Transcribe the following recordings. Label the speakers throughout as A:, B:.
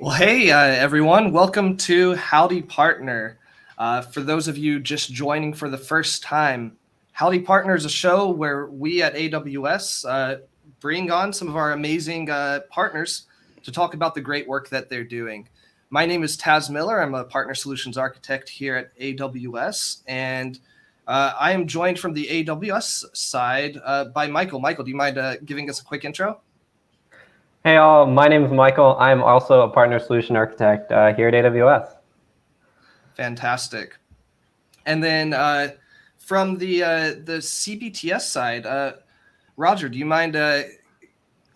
A: Well, hey, everyone. Welcome to Howdy Partner. For those of you just joining for the first time, Howdy Partner is a show where we at AWS bring on some of our amazing partners to talk about the great work that they're doing. My name is Taz Miller. I'm a Partner Solutions Architect here at AWS, and I am joined from the AWS side by Michael. Michael, do you mind giving us a quick intro?
B: Hey all, my name is Michael. I'm also a partner solution architect here at AWS.
A: Fantastic. And then from the CBTS side, Roger, do you mind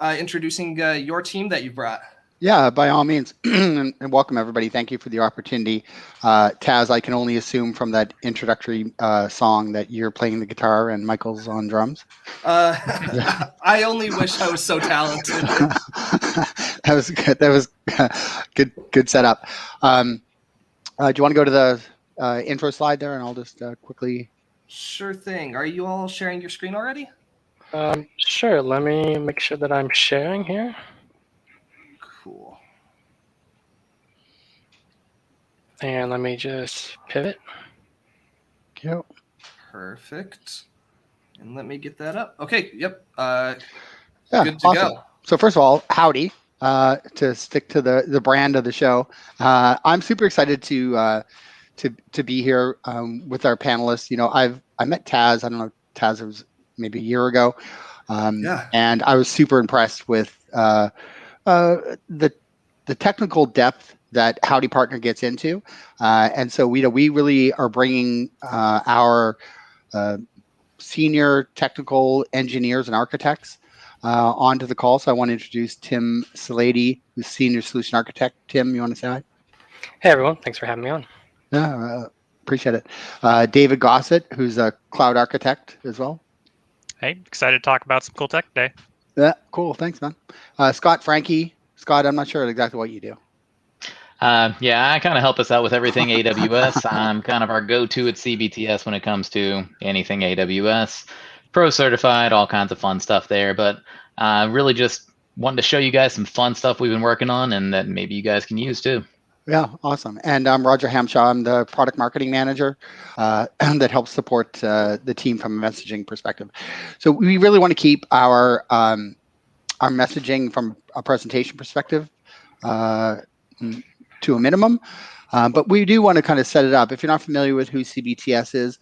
A: introducing your team that you brought?
C: Yeah, by all means, and welcome everybody. Thank you for the opportunity. Taz, I can only assume from that introductory song that you're playing the guitar and Michael's on drums.
A: I only wish I was so talented.
C: That was good. That was good setup. Do you want to go to the intro slide there, and I'll just quickly.
A: Sure thing. Are you all sharing your screen already?
D: Sure. Let me make sure that I'm sharing here.
A: Cool.
D: And let me just pivot.
C: Yep.
A: Perfect. And let me get that up. Okay. Yep.
C: Yeah,
A: good to
C: awesome.
A: go.
C: So first of all, howdy. To stick to the brand of the show, I'm super excited to be here with our panelists. You know, I met Taz. I don't know, Taz, it was maybe a year ago, and I was super impressed with the technical depth that Howdy Partner gets into, and so we really are bringing our senior technical engineers and architects onto the call. So I want to introduce Tim Salady, who's Senior Solution Architect. Tim, you want to say hi?
D: Hey, everyone. Thanks for having me on.
C: Yeah, appreciate it. David Gossett, who's a Cloud Architect as well.
E: Hey, excited to talk about some cool tech today.
C: Yeah, cool. Thanks, man. Scott Frankie. Scott, I'm not sure exactly what you do.
F: Yeah, I kind of help us out with everything AWS. I'm kind of our go-to at CBTS when it comes to anything AWS. Pro certified, all kinds of fun stuff there, but really just wanted to show you guys some fun stuff we've been working on and that maybe you guys can use too.
C: Yeah, awesome. And I'm Roger Hamshaw. I'm the product marketing manager that helps support the team from a messaging perspective. So we really want to keep our messaging from a presentation perspective to a minimum, but we do want to kind of set it up. If you're not familiar with who CBTS is,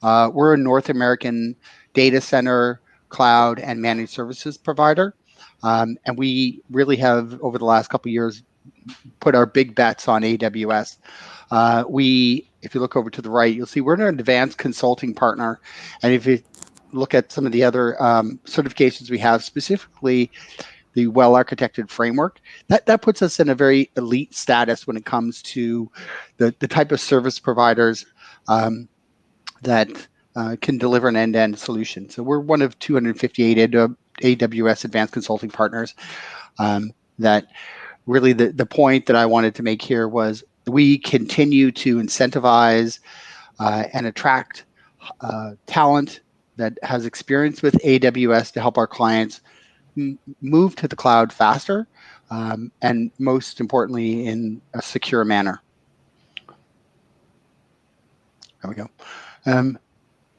C: we're a North American data center, cloud, and managed services provider. And we really have, over the last couple of years, put our big bets on AWS. If you look over to the right, you'll see we're an advanced consulting partner. And if you look at some of the other certifications we have, specifically the well-architected framework, that puts us in a very elite status when it comes to the type of service providers that can deliver an end-to-end solution. So we're one of 258 AWS advanced consulting partners. That really the point that I wanted to make here was we continue to incentivize and attract talent that has experience with AWS to help our clients move to the cloud faster, and most importantly, in a secure manner. There we go.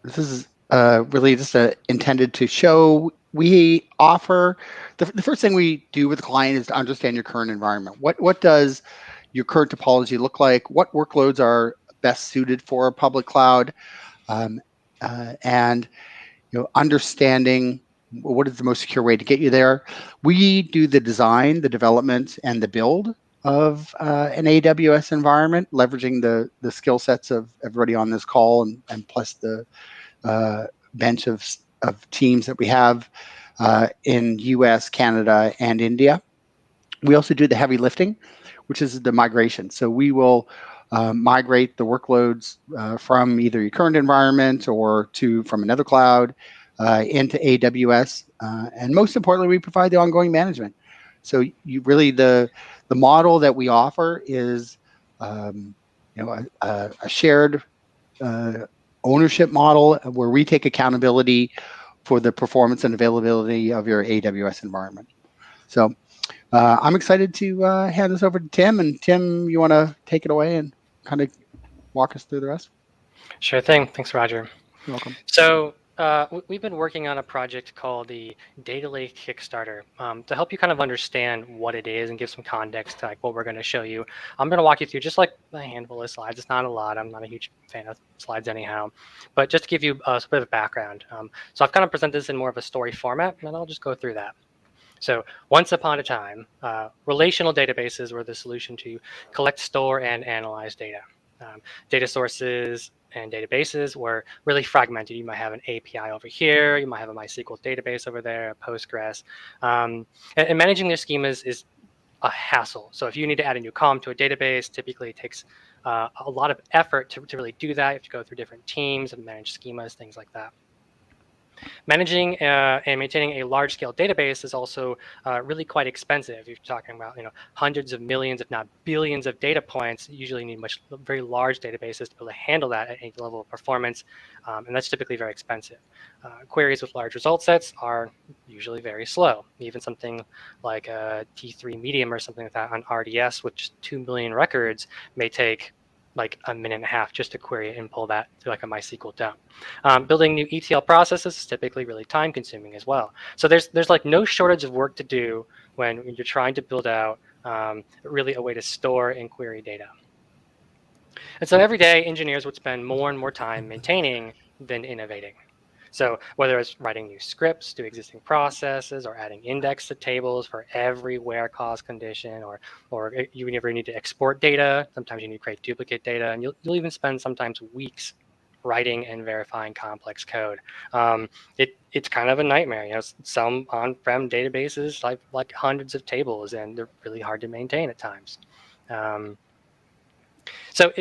C: This is really just intended to show we offer the first thing we do with the client is to understand your current environment. What does your current topology look like? What workloads are best suited for a public cloud? And understanding what is the most secure way to get you there. We do the design, the development, and the build of an AWS environment, leveraging the skill sets of everybody on this call and plus the bench of teams that we have in US, Canada, and India. We also do the heavy lifting, which is the migration. So we will migrate the workloads from either your current environment or from another cloud into AWS. And most importantly, we provide the ongoing management. So you really the model that we offer is a shared ownership model where we take accountability for the performance and availability of your AWS environment. So I'm excited to hand this over to Tim. And Tim, you want to take it away and kind of walk us through the rest?
D: Sure thing. Thanks, Roger.
C: You're welcome.
D: So we've been working on a project called the Data Lake Kickstarter to help you kind of understand what it is and give some context to like what we're going to show you. I'm going to walk you through just like a handful of slides. It's not a lot. I'm not a huge fan of slides anyhow, but just to give you a bit of background. So I've kind of presented this in more of a story format, and I'll just go through that. So once upon a time, relational databases were the solution to collect, store, and analyze data. Data sources and databases were really fragmented. You might have an API over here, you might have a MySQL database over there, a Postgres. And managing their schemas is a hassle. So if you need to add a new column to a database, typically it takes a lot of effort to really do that. You have to go through different teams and manage schemas, things like that. Managing and maintaining a large-scale database is also really quite expensive. You're talking about hundreds of millions, if not billions, of data points. You usually need very large databases to be able to handle that at any level of performance, and that's typically very expensive. Queries with large result sets are usually very slow. Even something like a T3 medium or something like that on RDS with just 2 million records may take like a minute and a half just to query it and pull that through like a MySQL dump. Building new ETL processes is typically really time consuming as well. So there's like no shortage of work to do when you're trying to build out really a way to store and query data. And so every day engineers would spend more and more time maintaining than innovating. So whether it's writing new scripts to existing processes or adding index to tables for every where clause condition, or you never need to export data, sometimes you need to create duplicate data, and you'll even spend sometimes weeks writing and verifying complex code. It's kind of a nightmare. Some on-prem databases like hundreds of tables, and they're really hard to maintain at times. So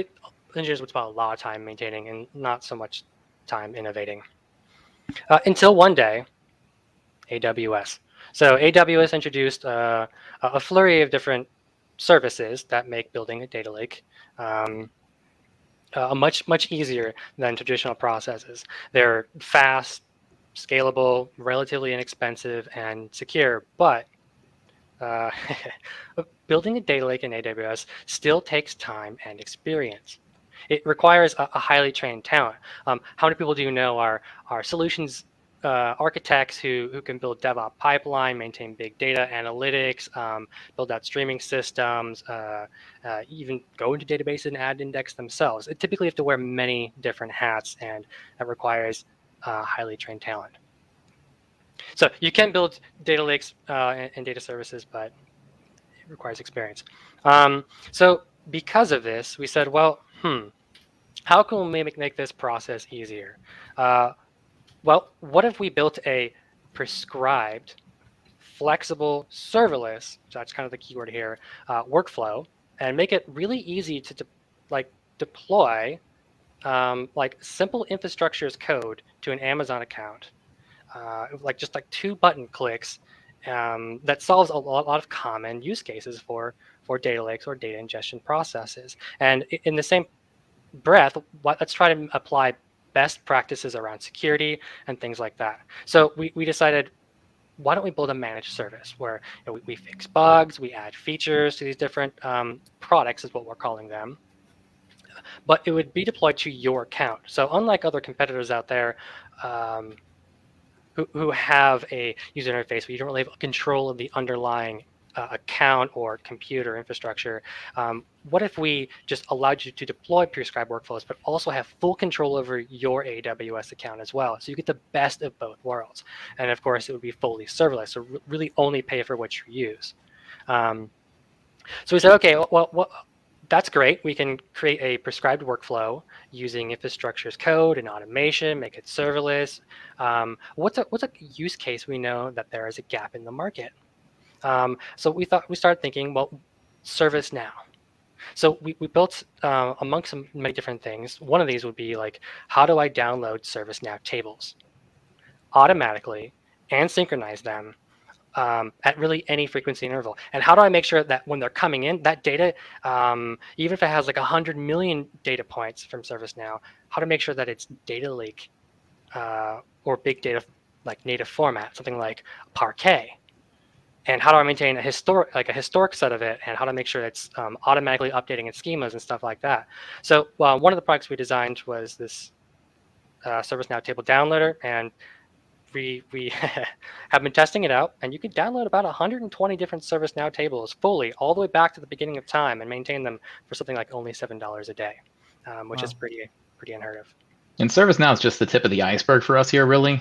D: engineers would spend a lot of time maintaining and not so much time innovating. Until one day, AWS. So AWS introduced a flurry of different services that make building a data lake much easier than traditional processes. They're fast, scalable, relatively inexpensive, and secure. But building a data lake in AWS still takes time and experience. It requires a highly trained talent. How many people do you know are solutions architects who can build DevOps pipeline, maintain big data analytics, build out streaming systems, even go into databases and add index themselves? It typically have to wear many different hats, and that requires highly trained talent. So you can build data lakes and data services, but it requires experience. So because of this, we said, well, how can we make this process easier? Well, what if we built a prescribed, flexible, serverless, so that's kind of the keyword here, workflow, and make it really easy to deploy like simple infrastructure as code to an Amazon account, like just like 2 button clicks that solves a lot of common use cases for data lakes or data ingestion processes. And in the same breath, let's try to apply best practices around security and things like that. So we decided, why don't we build a managed service where we fix bugs, we add features to these different products is what we're calling them, but it would be deployed to your account. So unlike other competitors out there who have a user interface where you don't really have control of the underlying account or computer infrastructure, what if we just allowed you to deploy prescribed workflows, but also have full control over your AWS account as well? So you get the best of both worlds. And of course, it would be fully serverless, so really only pay for what you use. So we said, okay, well, that's great. We can create a prescribed workflow using infrastructure as code and automation, make it serverless. What's a use case we know that there is a gap in the market? So we started thinking, well, ServiceNow. So we built amongst many different things. One of these would be like, how do I download ServiceNow tables automatically and synchronize them at really any frequency interval? And how do I make sure that when they're coming in, that data, even if it has like 100 million data points from ServiceNow, how to make sure that it's data lake or big data like native format, something like Parquet. and how do I maintain a historic set of it, and how to make sure it's automatically updating its schemas and stuff like that. So one of the products we designed was this ServiceNow table downloader, and we have been testing it out, and you can download about 120 different ServiceNow tables fully, all the way back to the beginning of time, and maintain them for something like only $7 a day, which is pretty unheard of.
F: And ServiceNow is just the tip of the iceberg for us here, really.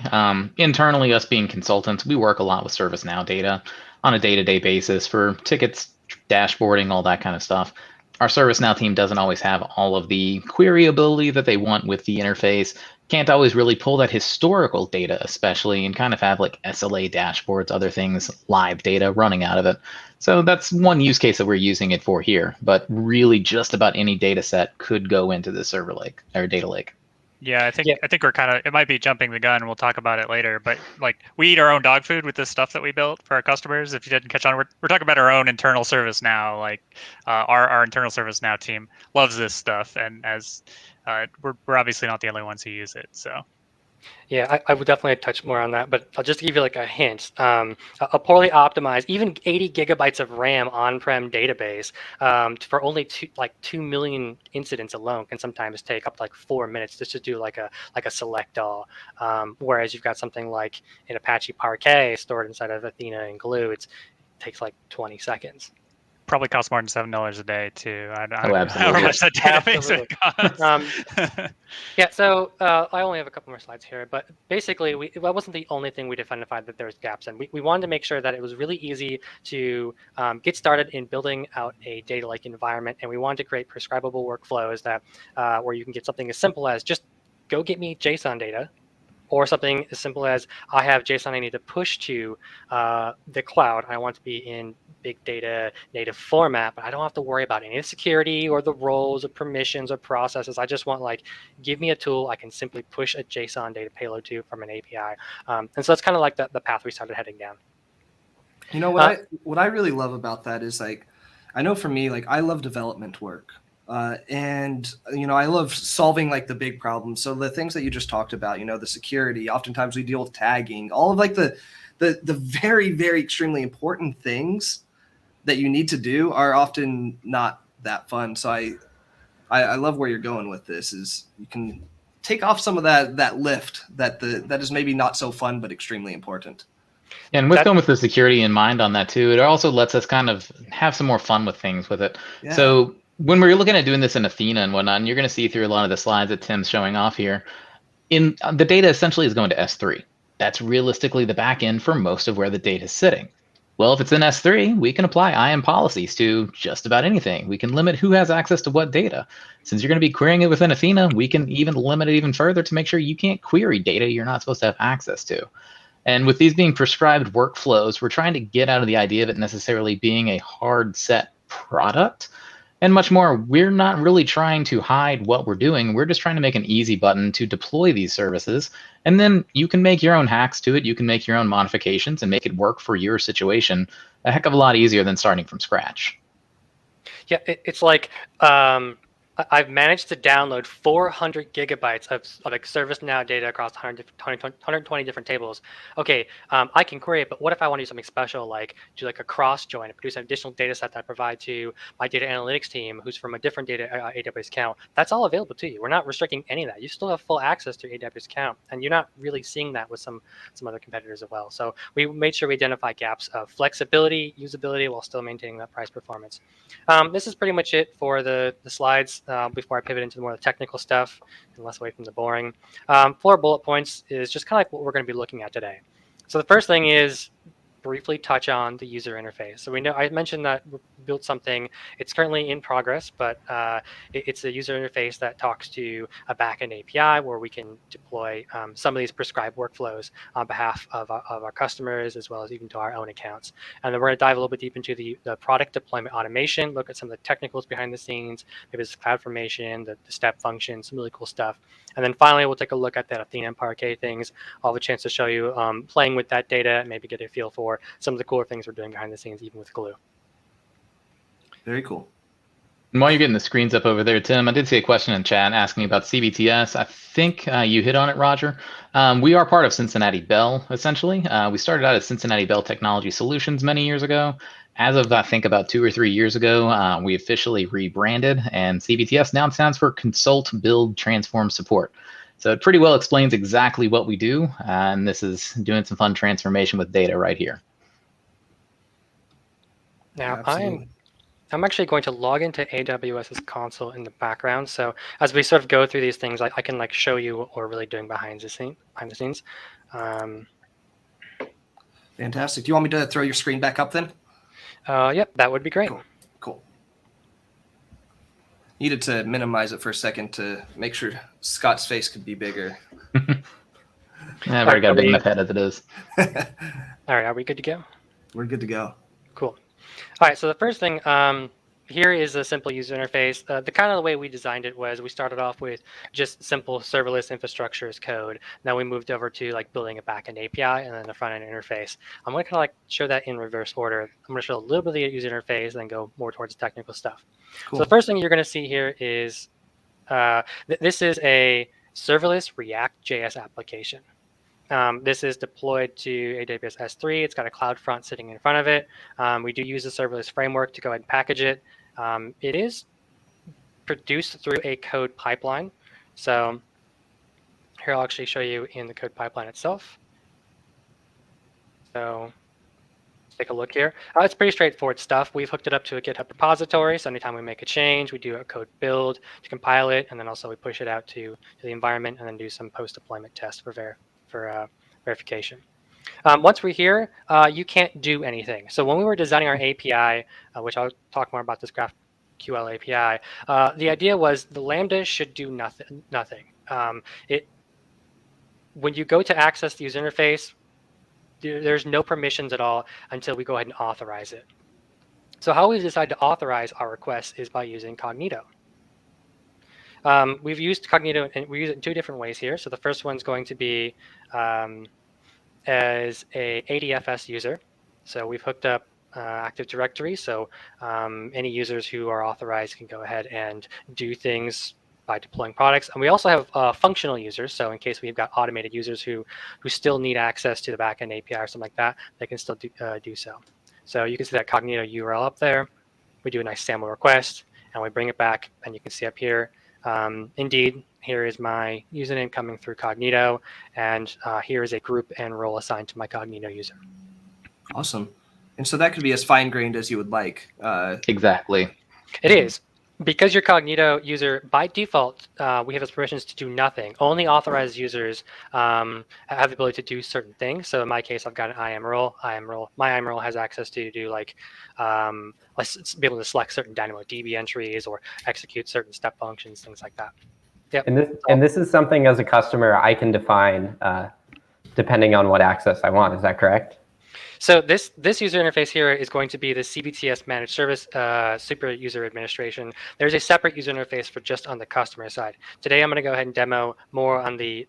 F: Internally, us being consultants, we work a lot with ServiceNow data on a day-to-day basis for tickets, dashboarding, all that kind of stuff. Our ServiceNow team doesn't always have all of the queryability that they want with the interface. Can't always really pull that historical data, especially, and kind of have like SLA dashboards, other things, live data running out of it. So that's one use case that we're using it for here. But really, just about any data set could go into the server lake or data lake.
E: Yeah, I think we're kind of, it might be jumping the gun. We'll talk about it later, but like we eat our own dog food with this stuff that we built for our customers. If you didn't catch on, we're talking about our own internal service now. Like our internal service now team loves this stuff, and as we're obviously not the only ones who use it. So
D: Yeah, I would definitely touch more on that, but I'll just give you like a hint. A poorly optimized, even 80 gigabytes of RAM on-prem database for only 2 million incidents alone can sometimes take up to like 4 minutes just to do like a select all. Whereas you've got something like an Apache Parquet stored inside of Athena and Glue, it takes like 20 seconds.
E: probably costs more than $7 a day too. I don't
F: Oh,
E: know how
F: absolutely.
E: much that database would cost.
D: Yeah, so I only have a couple more slides here, but basically, that wasn't the only thing we'd identified that there was gaps in. We wanted to make sure that it was really easy to get started in building out a data lake environment, and we wanted to create prescribable workflows that where you can get something as simple as just go get me JSON data, or something as simple as I have JSON I need to push to the cloud. I want to be in big data native format, but I don't have to worry about any of the security or the roles or permissions or processes. I just want like, give me a tool I can simply push a JSON data payload to from an API. And so that's kind of like the path we started heading down.
A: You know what I really love about that is like, I know for me, like I love development work. And I love solving like the big problems. So the things that you just talked about, the security, oftentimes we deal with tagging, all of like the very, very extremely important things that you need to do are often not that fun. So I love where you're going with this is you can take off some of that lift that is maybe not so fun, but extremely important.
F: And with going with the security in mind on that too, it also lets us kind of have some more fun with things with it.
A: Yeah.
F: So when we're looking at doing this in Athena and whatnot, and you're going to see through a lot of the slides that Tim's showing off here, in the data essentially is going to S3. That's realistically the back end for most of where the data is sitting. Well, if it's in S3, we can apply IAM policies to just about anything. We can limit who has access to what data. Since you're going to be querying it within Athena, we can even limit it even further to make sure you can't query data you're not supposed to have access to. And with these being prescribed workflows, we're trying to get out of the idea of it necessarily being a hard set product. And much more, we're not really trying to hide what we're doing. We're just trying to make an easy button to deploy these services. And then you can make your own hacks to it. You can make your own modifications and make it work for your situation a heck of a lot easier than starting from scratch.
D: Yeah, it's like I've managed to download 400 gigabytes of like ServiceNow data across 120 different tables. Okay, I can query it, but what if I want to do something special, like do like a cross join and produce an additional data set that I provide to my data analytics team, who's from a different data AWS account? That's all available to you. We're not restricting any of that. You still have full access to your AWS account, and you're not really seeing that with some other competitors as well. So we made sure we identify gaps of flexibility, usability, while still maintaining that price performance. This is pretty much it for the slides before I pivot into more of the technical stuff and less away from the boring. 4 bullet points is just kind of like what we're going to be looking at today. So the first thing is briefly touch on the user interface. So we know I mentioned that we built something. It's currently in progress, but it's a user interface that talks to a backend API where we can deploy some of these prescribed workflows on behalf of our customers, as well as even to our own accounts. And then we're going to dive a little bit deep into the product deployment automation, look at some of the technicals behind the scenes, maybe it's CloudFormation, the step function, some really cool stuff. And then finally, we'll take a look at that Athena and Parquet things. I'll have a chance to show you playing with that data and maybe get a feel for some of the cooler things we're doing behind the scenes, even with Glue.
A: Very cool.
F: And while you're getting the screens up over there, Tim, I did see a question in chat asking about CBTS. I think you hit on it, Roger. We are part of Cincinnati Bell, essentially. We started out as Cincinnati Bell Technology Solutions many years ago. As of, I think, about 2 or 3 years ago, we officially rebranded, and CBTS now stands for Consult, Build, Transform, Support. So it pretty well explains exactly what we do, and this is doing some fun transformation with data right here.
D: Now,
A: Absolutely.
D: I'm actually going to log into AWS's console in the background. So as we sort of go through these things, I can like show you what we're really doing behind the scenes.
A: Fantastic. Do you want me to throw your screen back up then?
D: Yep, that would be great.
A: Cool. Needed to minimize it for a second to make sure Scott's face could be bigger.
F: I've already got a big enough head as it is.
D: All right, are we good to go?
A: We're good to go.
D: Cool. All right, so the first thing here is a simple user interface. The kind of the way we designed it was we started off with just simple serverless infrastructure as code. Now we moved over to like building a backend API and then a front end interface. I'm going to kind of like show that in reverse order. I'm going to show a little bit of the user interface and then go more towards the technical stuff.
A: Cool.
D: So the first thing you're going to see here is this is a serverless React.js application. This is deployed to AWS S3. It's got a CloudFront sitting in front of it. We do use the serverless framework to go ahead and package it. It is produced through a code pipeline. So here I'll actually show you in the code pipeline itself. So let's take a look here. It's pretty straightforward stuff. We've hooked it up to a GitHub repository. So anytime we make a change, we do a code build to compile it. And then also we push it out to the environment and then do some post-deployment tests for verification. Once we're here, you can't do anything. So when we were designing our API, which I'll talk more about this GraphQL API, the idea was the Lambda should do nothing. When you go to access the user interface, there's no permissions at all until we go ahead and authorize it. So how we decide to authorize our requests is by using Cognito. We've used Cognito, and we use it in 2 different ways here. So the first one's going to be as a ADFS user. So we've hooked up Active Directory. So any users who are authorized can go ahead and do things by deploying products. And we also have functional users. So in case we've got automated users who still need access to the backend API or something like that, they can still do so. So you can see that Cognito URL up there. We do a nice SAML request, and we bring it back. And you can see up here, indeed, here is my username coming through Cognito, and here is a group and role assigned to my Cognito user.
A: Awesome. And so that could be as fine-grained as you would like.
F: Exactly.
D: It is. Because your Cognito user, by default, we have as permissions to do nothing. Only authorized users have the ability to do certain things. So in my case, I've got an IAM role. My IAM role has access to do like, let's be able to select certain DynamoDB entries or execute certain step functions, things like that. Yep.
B: And this is something as a customer I can define depending on what access I want. Is that correct?
D: So this user interface here is going to be the CBTS managed service super user administration. There's a separate user interface for just on the customer side. Today I'm going to go ahead and demo more on the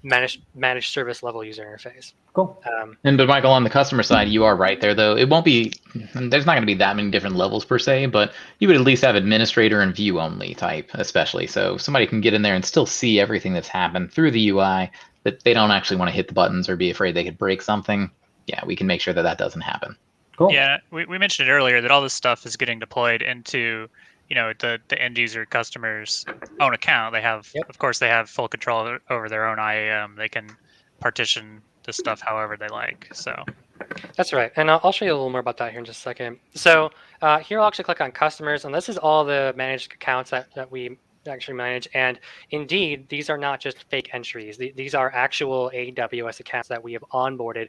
D: managed service level user interface.
B: Cool.
F: But Michael, on the customer side, you are right there, though. It won't be, there's not going to be that many different levels per se, but you would at least have administrator and view only type, especially. So somebody can get in there and still see everything that's happened through the UI, that they don't actually want to hit the buttons or be afraid they could break something. Yeah, we can make sure that that doesn't happen.
B: Cool.
E: Yeah, we mentioned earlier that all this stuff is getting deployed into, the end user customer's own account. They have, of course, they have full control over their own IAM. They can partition the stuff however they like. So
D: that's right. And I'll show you a little more about that here in just a second. So here I'll actually click on customers, and this is all the managed accounts that we actually manage. And indeed, these are not just fake entries. These are actual AWS accounts that we have onboarded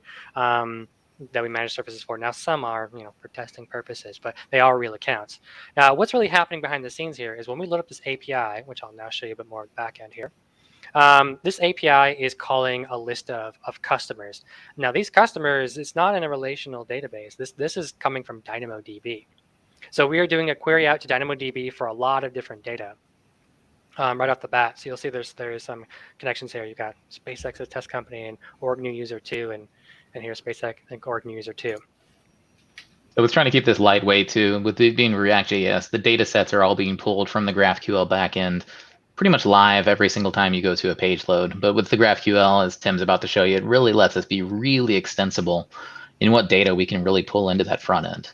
D: that we manage services for. Now, some are, for testing purposes, but they are real accounts. Now, what's really happening behind the scenes here is when we load up this API, which I'll now show you a bit more of the back end here. This API is calling a list of customers. Now, these customers, it's not in a relational database. This is coming from DynamoDB. So we are doing a query out to DynamoDB for a lot of different data. Right off the bat. So you'll see there's some connections here. You've got SpaceX as test company and org new user 2, and here's SpaceX and org new user 2.
F: I was trying to keep this lightweight too. With it being React.js, the data sets are all being pulled from the GraphQL backend pretty much live every single time you go to a page load. But with the GraphQL, as Tim's about to show you, it really lets us be really extensible in what data we can really pull into that front end.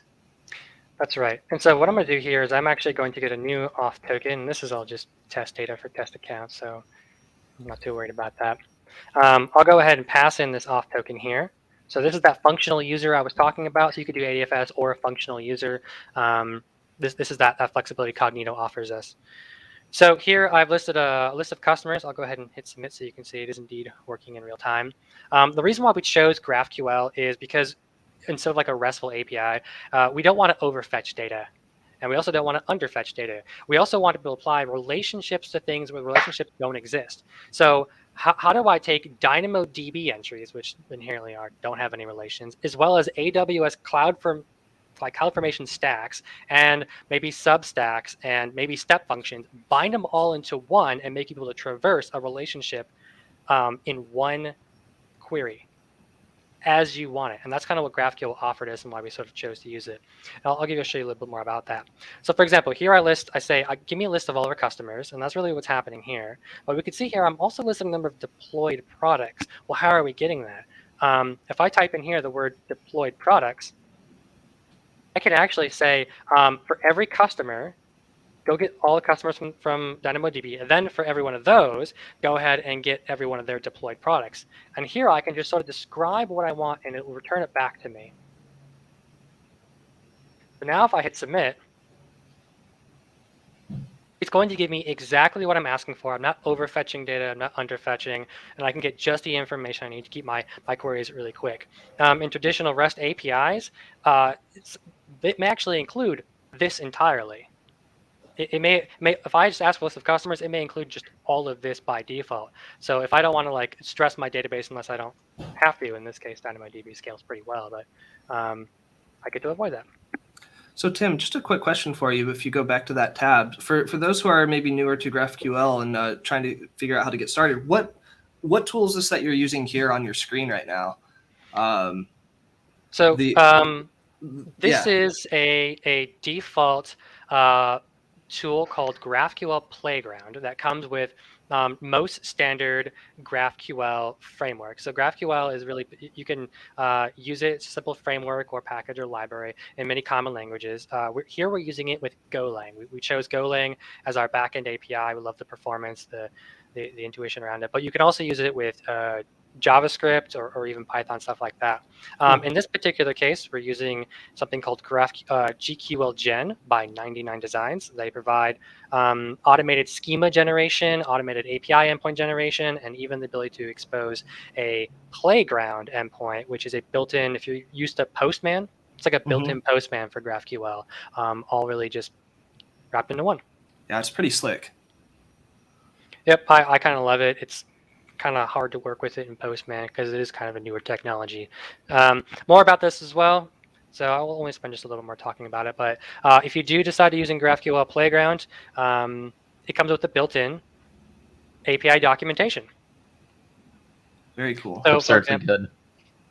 D: That's right. And so what I'm going to do here is I'm actually going to get a new auth token. This is all just test data for test accounts, so I'm not too worried about that. I'll go ahead and pass in this auth token here. So this is that functional user I was talking about. So you could do ADFS or a functional user. This is that flexibility Cognito offers us. So here I've listed a list of customers. I'll go ahead and hit submit so you can see it is indeed working in real time. The reason why we chose GraphQL is because instead of like a RESTful API, we don't want to overfetch data. And we also don't want to underfetch data. We also want to apply relationships to things where relationships don't exist. So how do I take DynamoDB entries, which inherently don't have any relations, as well as AWS CloudFormation stacks and maybe substacks and maybe step functions, bind them all into one and make you able to traverse a relationship in one query as you want it. And that's kind of what GraphQL offered us and why we sort of chose to use it. And I'll show you a little bit more about that. So for example, here I say, give me a list of all of our customers, and that's really what's happening here. But we can see here, I'm also listing a number of deployed products. Well, how are we getting that? If I type in here the word deployed products, I can actually say for every customer, go get all the customers from DynamoDB. And then for every one of those, go ahead and get every one of their deployed products. And here I can just sort of describe what I want and it will return it back to me. So now if I hit submit, it's going to give me exactly what I'm asking for. I'm not overfetching data, I'm not underfetching, and I can get just the information I need to keep my queries really quick. In traditional REST APIs, it may actually include this entirely. It may, if I just ask a list of customers, it may include just all of this by default. So if I don't want to like stress my database unless I don't have to, in this case, DynamoDB scales pretty well, but I get to avoid that.
A: So Tim, just a quick question for you. If you go back to that tab, for those who are maybe newer to GraphQL and trying to figure out how to get started, what tool is this that you're using here on your screen right now?
D: This is a default tool called GraphQL Playground that comes with most standard GraphQL frameworks. So GraphQL is really, you can use it, it's a simple framework or package or library in many common languages. We're using it with Golang. We chose Golang as our backend API. We love the performance, the intuition around it. But you can also use it with JavaScript or even Python, stuff like that. In this particular case, we're using something called GQL Gen by 99 Designs. They provide automated schema generation, automated API endpoint generation, and even the ability to expose a playground endpoint, which is a built-in, if you're used to Postman, it's like a built-in Postman for GraphQL, all really just wrapped into one.
A: Yeah, it's pretty slick.
D: Yep, I kind of love it. It's kind of hard to work with it in Postman because it is kind of a newer technology. More about this as well. So I will only spend just a little more talking about it. But if you do decide to using GraphQL Playground, it comes with the built-in API documentation.
A: Very cool.
D: So for example,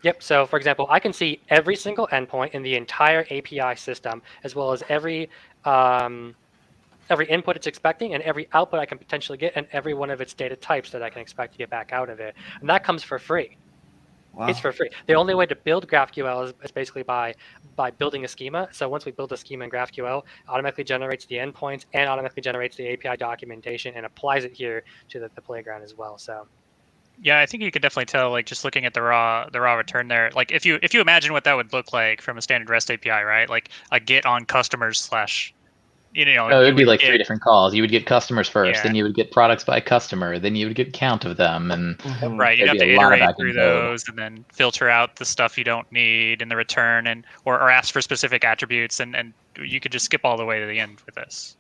D: yep. So for example, I can see every single endpoint in the entire API system, as well as every input it's expecting and every output I can potentially get and every one of its data types that I can expect to get back out of it. And that comes for free. Wow. It's for free. The only way to build GraphQL is basically by building a schema. So once we build a schema in GraphQL, it automatically generates the endpoints and automatically generates the API documentation and applies it here to the playground as well. So
E: yeah, I think you could definitely tell, like just looking at the raw return there. Like if you imagine what that would look like from a standard REST API, right? Like a get on customers /
F: no, it would be like 3 different calls. You would get customers first,
E: yeah.
F: then you would get products by customer, then you would get count of them, and
E: right, you'd have to iterate through those and then filter out the stuff you don't need in the return, or ask for specific attributes, and you could just skip all the way to the end with this.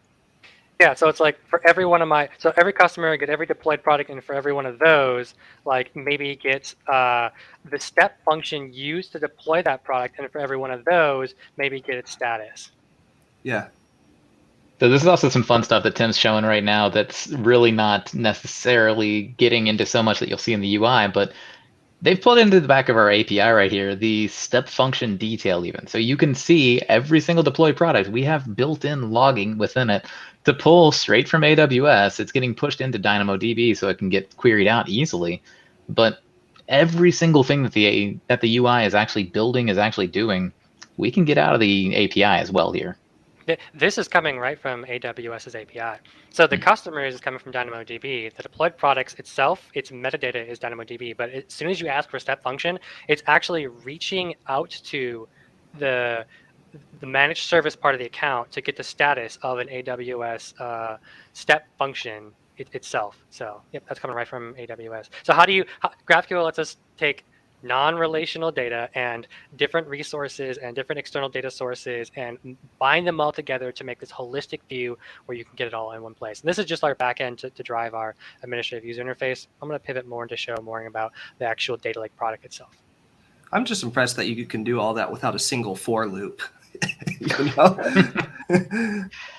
D: Yeah, so it's like for every one of so every customer get every deployed product, and for every one of those, like maybe get the step function used to deploy that product, and for every one of those, maybe get its status.
A: Yeah.
F: So this is also some fun stuff that Tim's showing right now that's really not necessarily getting into so much that you'll see in the UI, but They've pulled into the back of our API right here the step function detail even. So you can see every single deployed product. We have built-in logging within it to pull straight from AWS. It's getting pushed into DynamoDB so it can get queried out easily. But every single thing that the UI is actually building, is actually doing, we can get out of the API as well here.
D: This is coming right from AWS's API. So the customer is coming from DynamoDB. The deployed products itself, its metadata is DynamoDB. But as soon as you ask for step function, it's actually reaching out to the managed service part of the account to get the status of an AWS step function itself. So yep, that's coming right from AWS. So GraphQL lets us take non-relational data and different resources and different external data sources and bind them all together to make this holistic view where you can get it all in one place. And this is just our backend to drive our administrative user interface. I'm going to pivot more into show more about the actual data lake product itself.
A: I'm just impressed that you can do all that without a single for loop. You know?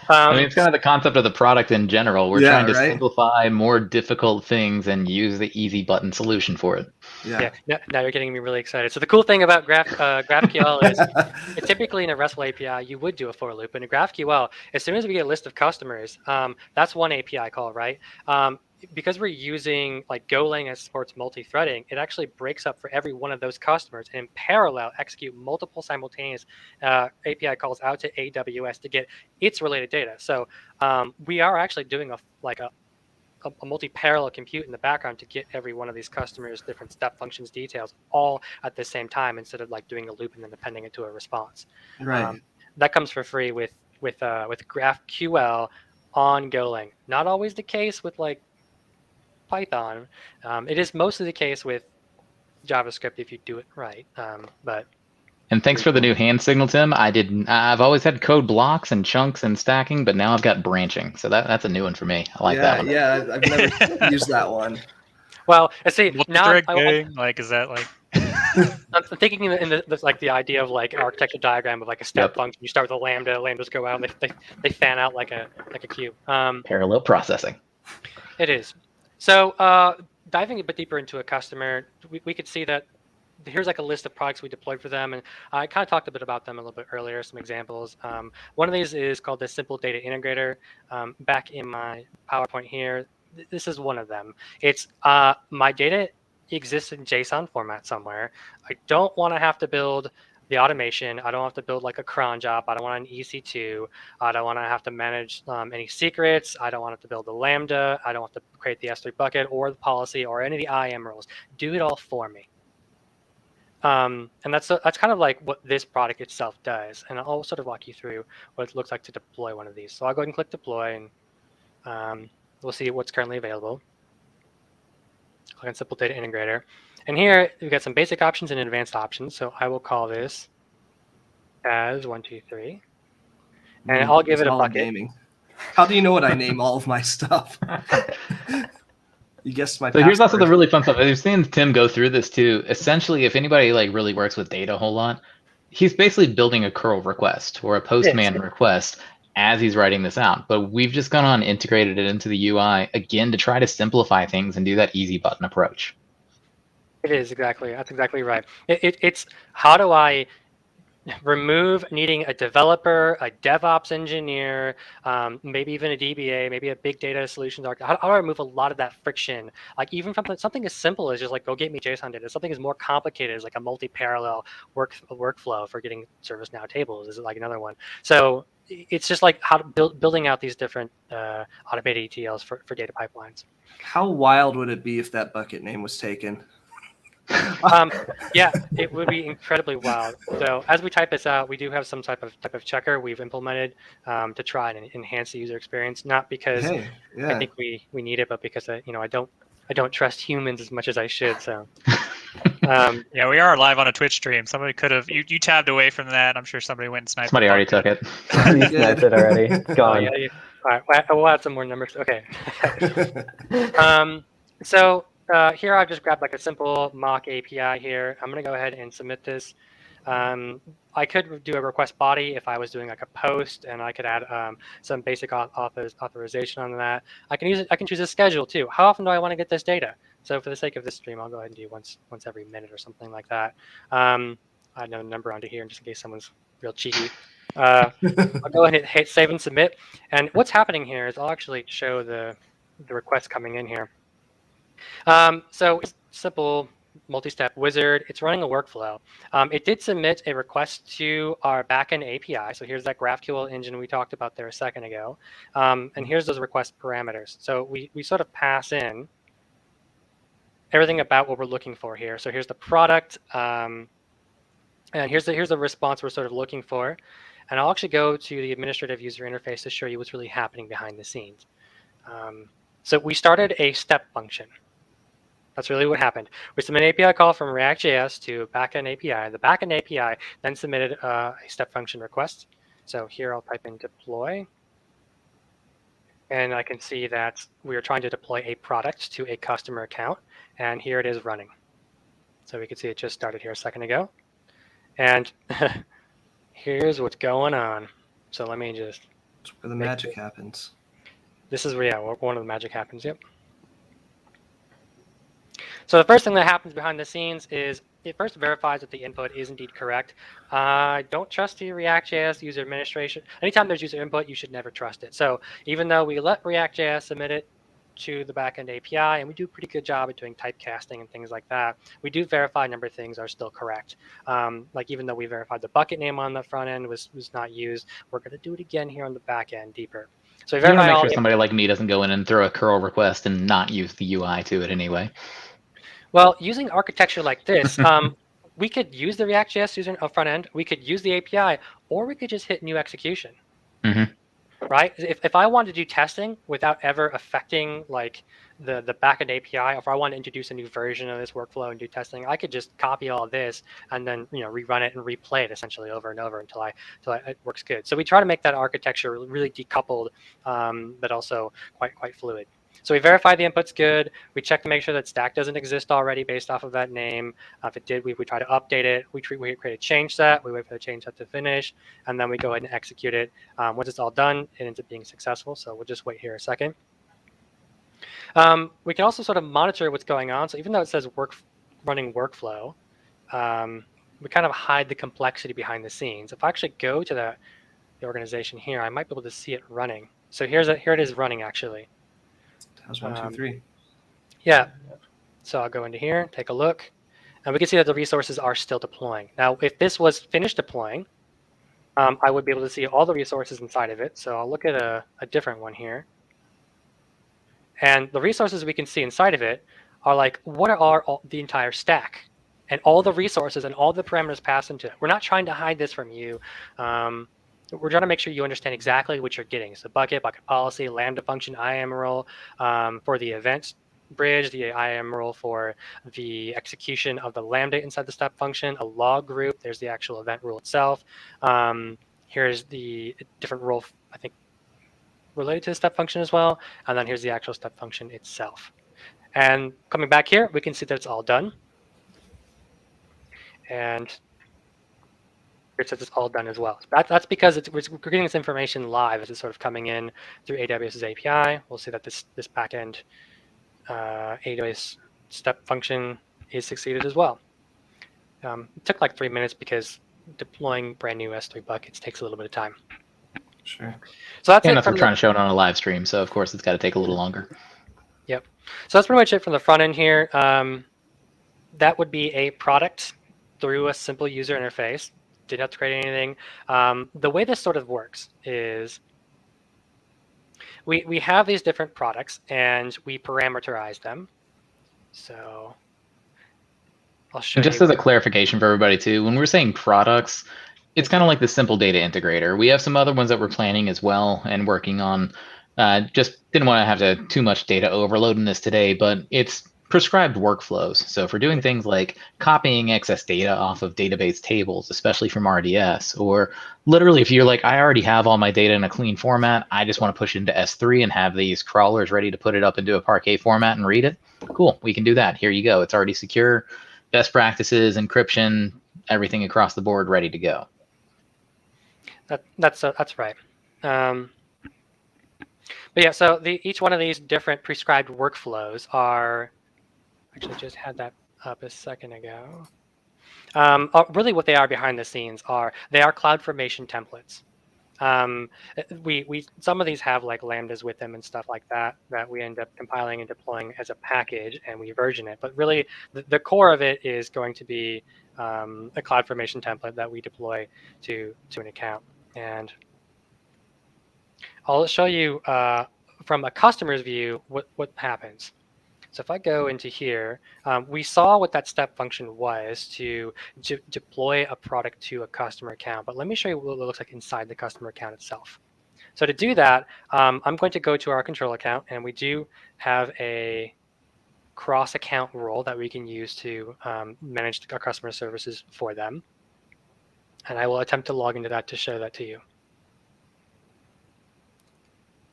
F: I mean, it's kind of the concept of the product in general. We're trying to
A: right?
F: simplify more difficult things and use the easy button solution for it.
D: Yeah. Now you're getting me really excited. So the cool thing about GraphQL is typically in a RESTful API, you would do a for loop. In a GraphQL, as soon as we get a list of customers, that's one API call, right? Because we're using like Golang as supports multi-threading, it actually breaks up for every one of those customers and in parallel execute multiple simultaneous API calls out to AWS to get its related data. So we are actually doing a multi-parallel compute in the background to get every one of these customers' different step functions details all at the same time instead of like doing a loop and then appending it to a response.
A: Right.
D: That comes for free with GraphQL on Golang. Not always the case with like Python. It is mostly the case with JavaScript if you do it right.
F: And thanks for the new hand signal, Tim. I've always had code blocks and chunks and stacking, but now I've got branching. So that's a new one for me. I like that one.
A: Yeah, I've never used that one.
D: Well, I see. Now
E: like, is that like?
D: I'm thinking in the like the idea of like an architecture diagram of like a step function. You start with a lambda, lambdas go out, and they fan out like a cube.
F: Parallel processing.
D: It is. So diving a bit deeper into a customer, we could see that here's like a list of products we deployed for them, and I kind of talked a bit about them a little bit earlier. Some examples. One of these is called the Simple Data Integrator. Back in my PowerPoint here, this is one of them. It's my data exists in JSON format somewhere. I don't want to have to build the automation. I don't have to build like a cron job. I don't want an EC2. I don't want to have to manage any secrets. I don't want to have to build a Lambda. I don't have to create the S3 bucket or the policy or any of the IAM rules. Do it all for me. And that's kind of like what this product itself does. And I'll sort of walk you through what it looks like to deploy one of these. So I'll go ahead and click deploy, and we'll see what's currently available. Click on Simple Data Integrator. And here we've got some basic options and advanced options. So I will call this as 1, 2, 3. And I'll give it a bucket.
A: Gaming. How do you know what I name all of my stuff? You guessed my password.
F: Here's also the really fun stuff. I've seen Tim go through this too. Essentially, if anybody like really works with data a whole lot, he's basically building a curl request or a postman request as he's writing this out. But we've just gone on and integrated it into the UI again to try to simplify things and do that easy button approach.
D: It is exactly. That's exactly right. It's how do I remove needing a developer, a DevOps engineer, maybe even a DBA, maybe a big data solutions architect. How do I remove a lot of that friction? Like even from something as simple as just like go get me JSON data. Something as more complicated as like a multi-parallel workflow for getting ServiceNow tables is like another one. So it's just like how to building out these different automated ETLs for data pipelines.
A: How wild would it be if that bucket name was taken?
D: Yeah, it would be incredibly wild. So as we type this out, we do have some type of checker we've implemented to try and enhance the user experience. Not because I think we need it, but because I don't trust humans as much as I should. So
E: yeah, we are live on a Twitch stream. Somebody could have you tabbed away from that. I'm sure somebody went and sniped.
F: Somebody already took it.
B: You sniped it already. Gone.
D: Oh, yeah. All right, we'll add some more numbers. Okay. So here I've just grabbed like a simple mock API here. I'm going to go ahead and submit this. I could do a request body if I was doing like a post, and I could add some basic authorization on that. I can use it. I can choose a schedule too. How often do I want to get this data? So for the sake of this stream, I'll go ahead and do once every minute or something like that. I have no number onto here, just in case someone's real cheeky. I'll go ahead and hit save and submit. And what's happening here is I'll actually show the request coming in here. So it's simple multi-step wizard. It's running a workflow. It did submit a request to our backend API. So here's that GraphQL engine we talked about there a second ago. And here's those request parameters. So we sort of pass in everything about what we're looking for here. So here's the product. And here's the response we're sort of looking for. And I'll actually go to the administrative user interface to show you what's really happening behind the scenes. So we started a step function. That's really what happened. We submitted an API call from React.js to backend API. The backend API then submitted a step function request. So here I'll type in deploy. And I can see that we are trying to deploy a product to a customer account. And here it is running. So we can see it just started here a second ago. And here's what's going on. So let me just...
A: That's where the magic happens.
D: This is where, yeah, one of the magic happens, yep. So the first thing that happens behind the scenes is it first verifies that the input is indeed correct. Don't trust the React.js user administration. Anytime there's user input, you should never trust it. So even though we let React.js submit it to the backend API, and we do a pretty good job at doing typecasting and things like that, we do verify a number of things are still correct. Like even though we verified the bucket name on the front end was not used, we're going to do it again here on the back end deeper. So we
F: You want to
D: verify
F: make sure somebody like me doesn't go in and throw a curl request and not use the UI to it anyway.
D: Well, using architecture like this, we could use the React.js user front end, we could use the API, or we could just hit new execution.
F: Mm-hmm.
D: Right? If I wanted to do testing without ever affecting like the backend API, or if I want to introduce a new version of this workflow and do testing, I could just copy all of this and then rerun it and replay it essentially over and over until it works good. So we try to make that architecture really decoupled, but also quite fluid. So we verify the input's good. We check to make sure that stack doesn't exist already based off of that name. If it did, we try to update it. We create a change set. We wait for the change set to finish, and then we go ahead and execute it. Once it's all done, it ends up being successful. So we'll just wait here a second. We can also sort of monitor what's going on. So even though it says running workflow, we kind of hide the complexity behind the scenes. If I actually go to the organization here, I might be able to see it running. So here it is running actually.
A: How's 1, 2, 3?
D: Yeah. So I'll go into here, take a look, and we can see that the resources are still deploying. Now, if this was finished deploying, I would be able to see all the resources inside of it. So I'll look at a different one here. And the resources we can see inside of it are like, what are the entire stack? And all the resources and all the parameters passed into it. We're not trying to hide this from you. We're trying to make sure you understand exactly what you're getting. So bucket policy, Lambda function, IAM role for the event bridge, the IAM role for the execution of the Lambda inside the step function, a log group, there's the actual event rule itself. Here's the different role, I think, related to the step function as well. And then here's the actual step function itself. And coming back here, we can see that it's all done. And it says it's all done as well. That's because we're getting this information live as it's sort of coming in through AWS's API. We'll see that this backend AWS step function is succeeded as well. It took like 3 minutes because deploying brand new S3 buckets takes a little bit of time.
A: Sure.
D: So that's
F: And
D: it.
F: that's what we're trying to show it on a live stream, so of course it's got to take a little longer.
D: Yep. So that's pretty much it from the front end here. That would be a product through a simple user interface. Didn't have to create anything. The way this sort of works is we have these different products and we parameterize them. So I'll show you.
F: Just as a clarification for everybody too, when we're saying products, it's kind of like the simple data integrator. We have some other ones that we're planning as well and working on. Just didn't want to have too much data overload in this today, but it's prescribed workflows. So if we're doing things like copying excess data off of database tables, especially from RDS, or literally if you're like, I already have all my data in a clean format, I just want to push it into S3 and have these crawlers ready to put it up into a Parquet format and read it, cool, we can do that. Here you go. It's already secure. Best practices, encryption, everything across the board ready to go.
D: That's right. But yeah, so each one of these different prescribed workflows are actually just had that up a second ago. Really, what they are behind the scenes are they are CloudFormation templates. We some of these have like lambdas with them and stuff like that we end up compiling and deploying as a package, and we version it. But really, the core of it is going to be a CloudFormation template that we deploy to an account. And I'll show you from a customer's view what happens. So if I go into here, we saw what that step function was to deploy a product to a customer account. But let me show you what it looks like inside the customer account itself. So to do that, I'm going to go to our control account, and we do have a cross-account role that we can use to manage our customer services for them. And I will attempt to log into that to show that to you.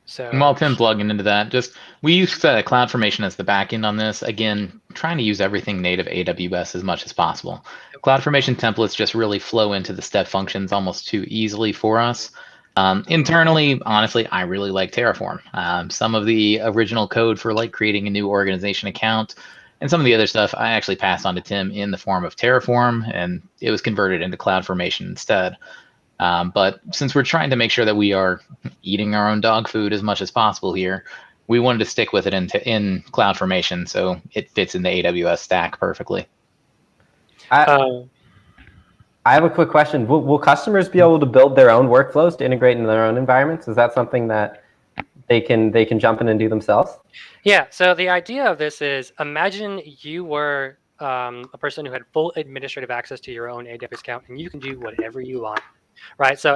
D: So
F: While Tim's logging into that, we use CloudFormation as the backend on this. Again, trying to use everything native AWS as much as possible. CloudFormation templates just really flow into the step functions almost too easily for us. Internally, honestly, I really like Terraform. Some of the original code for like creating a new organization account and some of the other stuff I actually passed on to Tim in the form of Terraform, and it was converted into CloudFormation instead. But since we're trying to make sure that we are eating our own dog food as much as possible here, we wanted to stick with it in CloudFormation, so it fits in the AWS stack perfectly.
B: I have a quick question. Will customers be able to build their own workflows to integrate into their own environments? Is that something that they can jump in and do themselves?
D: Yeah. So the idea of this is, imagine you were a person who had full administrative access to your own AWS account, and you can do whatever you want. Right. So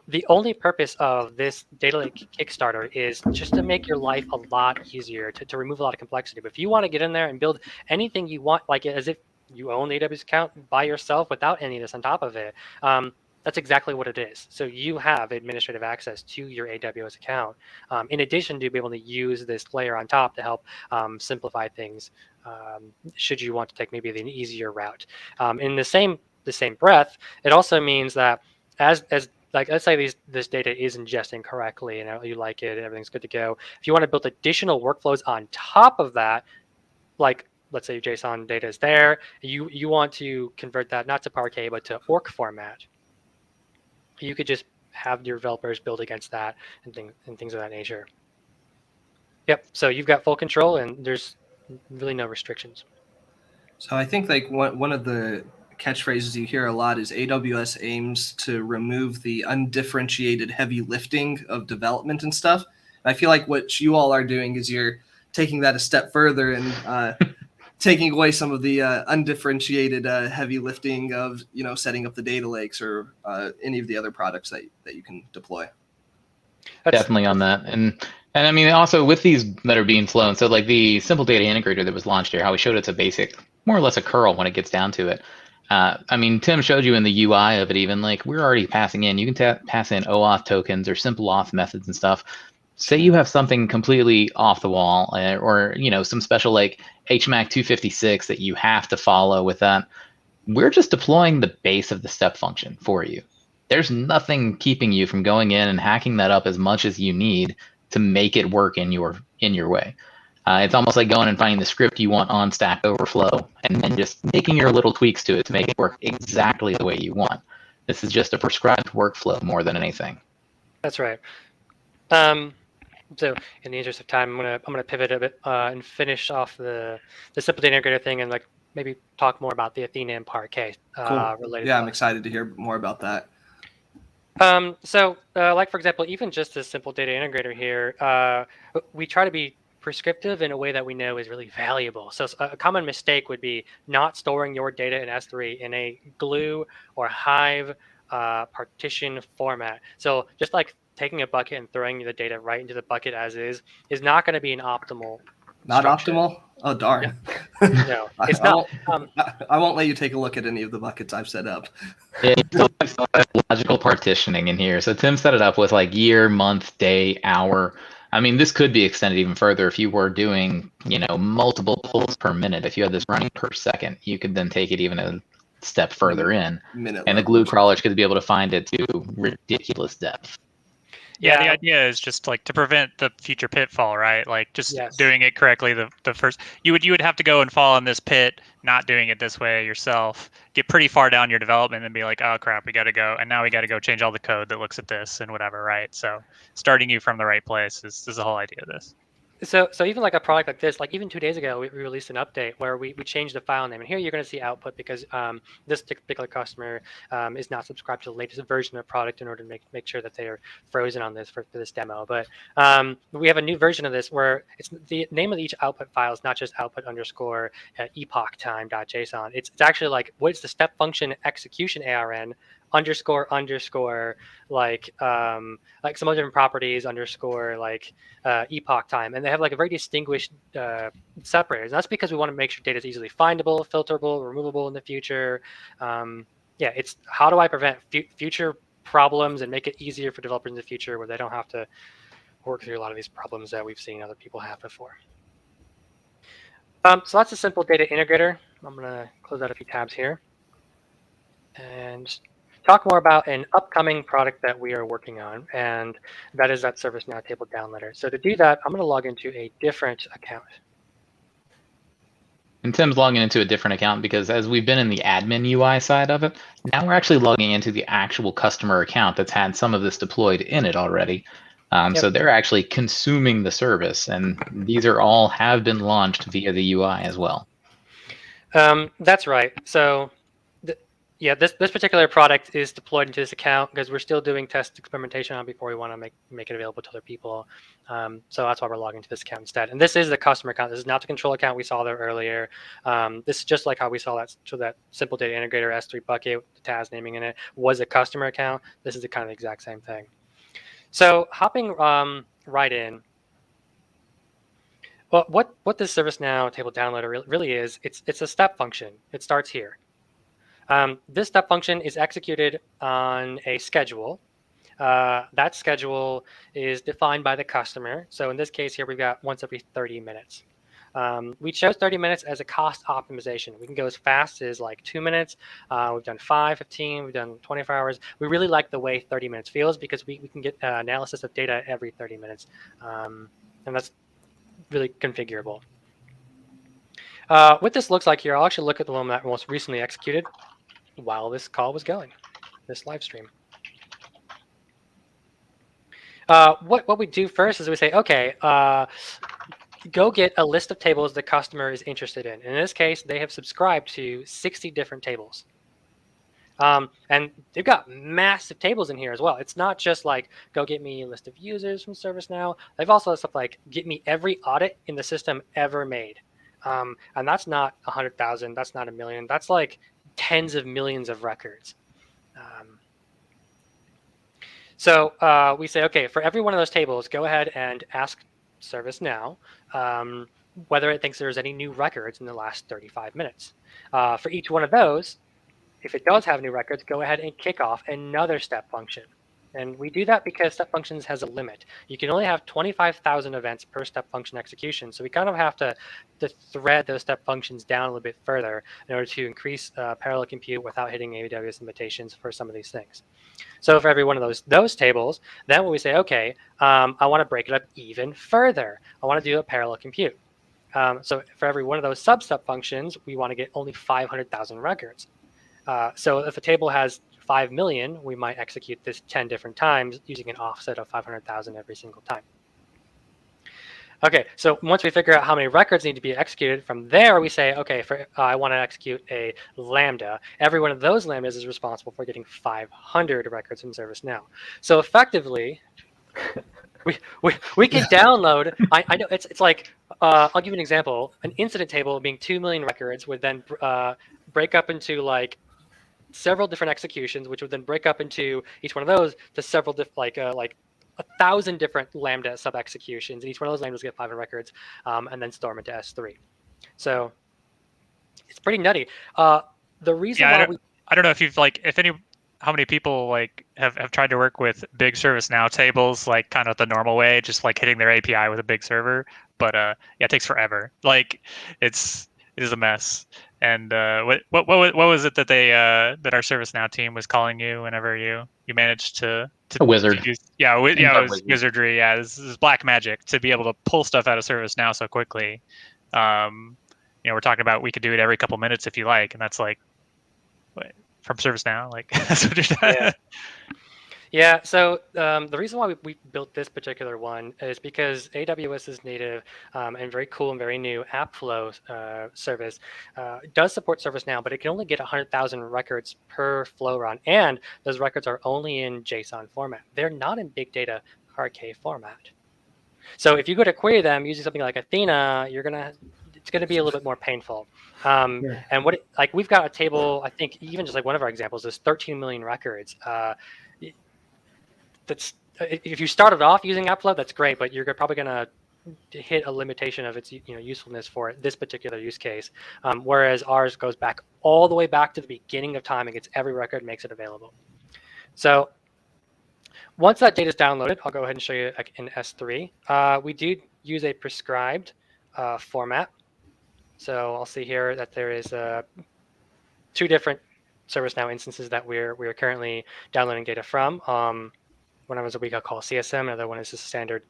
D: the only purpose of this data lake Kickstarter is just to make your life a lot easier, to remove a lot of complexity. But if you want to get in there and build anything you want, like as if you own the AWS account by yourself without any of this on top of it, that's exactly what it is. So you have administrative access to your AWS account, in addition to be able to use this layer on top to help simplify things, should you want to take maybe an easier route. In the same breath, it also means that as like, let's say this data is ingesting correctly and you like it and everything's good to go. If you want to build additional workflows on top of that, like let's say JSON data is there, you want to convert that not to Parquet but to orc format, you could just have your developers build against that and things of that nature. Yep. So you've got full control and there's really no restrictions.
A: So I think like one of the catchphrases you hear a lot is AWS aims to remove the undifferentiated heavy lifting of development and stuff. And I feel like what you all are doing is you're taking that a step further and taking away some of the undifferentiated heavy lifting of setting up the data lakes or any of the other products that you can deploy.
F: Definitely on that. And I mean, also with these that are being flown, so like the simple data integrator that was launched here, how we showed it's a basic, more or less a curl when it gets down to it. I mean, Tim showed you in the UI of it, even like we're already passing in, you can pass in OAuth tokens or simple auth methods and stuff. Say you have something completely off the wall or, some special like HMAC 256 that you have to follow with that. We're just deploying the base of the step function for you. There's nothing keeping you from going in and hacking that up as much as you need to make it work in your way. It's almost like going and finding the script you want on Stack Overflow and then just making your little tweaks to it to make it work exactly the way you want. This is just a prescribed workflow more than anything.
D: That's right. So in the interest of time, I'm gonna pivot a bit and finish off the simple data integrator thing and like maybe talk more about the Athena and Parquet related.
A: Yeah, I'm excited to hear more about that.
D: So like for example, even just this simple data integrator here, we try to be prescriptive in a way that we know is really valuable. So a common mistake would be not storing your data in S3 in a glue or Hive partition format. So just like taking a bucket and throwing the data right into the bucket as is not going to be an optimal
A: Not
D: structure.
A: optimal? Oh, darn.
D: No, it's not.
A: I won't let you take a look at any of the buckets I've set up.
F: Yeah, you still have logical partitioning in here. So Tim set it up with like year, month, day, hour. I mean, this could be extended even further if you were doing, multiple pulls per minute. If you had this running per second, you could then take it even step further in.
A: Minute
F: And the
A: level
F: glue
A: or
F: crawlers could be able to find it to ridiculous depth.
E: Yeah, the
D: Yeah.
E: idea is just like to prevent the future pitfall, right? Like just
D: Yes.
E: doing it correctly the first you would have to go and fall in this pit, not doing it this way yourself, get pretty far down your development and be like, oh crap, we gotta go, and now we gotta go change all the code that looks at this and whatever, right? So starting you from the right place is the whole idea of this.
D: So even like a product like this, like even 2 days ago, we released an update where we changed the file name. And here you're going to see output because this particular customer is not subscribed to the latest version of the product in order to make sure that they are frozen on this for this demo. But we have a new version of this where it's the name of each output file is not just output underscore epoch time.json. It's actually like what is the step function execution ARN underscore like some other different properties underscore like epoch time, and they have like a very distinguished separators. And that's because we want to make sure data is easily findable, filterable, removable in the future. Yeah, it's how do I prevent future problems and make it easier for developers in the future where they don't have to work through a lot of these problems that we've seen other people have before. So that's a simple data integrator. I'm going to close out a few tabs here and talk more about an upcoming product that we are working on, and that is that ServiceNow table downloader. So to do that, I'm going to log into a different account.
F: And Tim's logging into a different account because as we've been in the admin UI side of it, now we're actually logging into the actual customer account that's had some of this deployed in it already.
D: Yep.
F: So they're actually consuming the service, and these are all have been launched via the UI as well.
D: That's right. So yeah, this particular product is deployed into this account because we're still doing test experimentation on before we want to make it available to other people. So that's why we're logging into this account instead. And this is the customer account. This is not the control account we saw there earlier. This is just like how we saw that simple data integrator S3 bucket with the TAS naming in it was a customer account. This is the kind of the exact same thing. So hopping right in. Well, what this ServiceNow table downloader really is, it's a step function. It starts here. This step function is executed on a schedule. That schedule is defined by the customer. So in this case here, we've got once every 30 minutes. We chose 30 minutes as a cost optimization. We can go as fast as like 2 minutes. We've done 5, 15, we've done 24 hours. We really like the way 30 minutes feels because we can get analysis of data every 30 minutes. And that's really configurable. What this looks like here, I'll actually look at the one that most recently executed while this call was going, this live stream. What we do first is we say, okay, go get a list of tables the customer is interested in. In this case, they have subscribed to 60 different tables. And they've got massive tables in here as well. It's not just like, go get me a list of users from ServiceNow. They've also got stuff like, get me every audit in the system ever made. And that's not 100,000, that's not 1 million, that's like tens of millions of records. So we say, okay, for every one of those tables, go ahead and ask ServiceNow whether it thinks there's any new records in the last 35 minutes. For each one of those, if it does have new records, go ahead and kick off another step function. And we do that because step functions has a limit. You can only have 25,000 events per step function execution. So we kind of have to thread those step functions down a little bit further in order to increase parallel compute without hitting AWS limitations for some of these things. So for every one of those tables, then when we say, okay, I want to break it up even further. I want to do a parallel compute. So for every one of those sub-step functions, we want to get only 500,000 records. So if a table has 5 million, we might execute this 10 different times using an offset of 500,000 every single time. Okay, so once we figure out how many records need to be executed, from there we say, okay, I want to execute a Lambda. Every one of those Lambdas is responsible for getting 500 records from ServiceNow. So effectively, we can download. I know it's like I'll give you an example. An incident table being 2 million records would then break up into like several different executions, which would then break up into each one of those to several like 1,000 different Lambda sub executions, and each one of those Lambdas get 500 records, and then store them into S3. So it's pretty nutty. The reason why
E: I don't know if you've how many people like have tried to work with big ServiceNow tables, like kind of the normal way, just like hitting their API with a big server. But yeah, it takes forever. Like it is a mess. And what was it that they that our ServiceNow team was calling you whenever you managed to
F: A wizard.
E: use, yeah, it
F: Our
E: was
F: wizard.
E: wizardry. Yeah, this is black magic to be able to pull stuff out of ServiceNow so quickly. We're talking about we could do it every couple minutes if you like, and that's like from ServiceNow. Like that's what you're
D: Yeah. Yeah, so the reason why we built this particular one is because AWS's native and very cool and very new AppFlow service does support ServiceNow, but it can only get 100,000 records per flow run, and those records are only in JSON format. They're not in big data Parquet format. So if you go to query them using something like Athena, it's gonna be a little bit more painful. And we've got a table, I think even just like one of our examples is 13 million records. That's if you started off using AppFlow, that's great, but you're probably going to hit a limitation of its usefulness for this particular use case. Whereas ours goes back all the way back to the beginning of time and gets every record, makes it available. So once that data is downloaded, I'll go ahead and show you in S3. We do use a prescribed format. So I'll see here that there is two different ServiceNow instances that we're currently downloading data from. One of them is what we call CSM, another one is the standard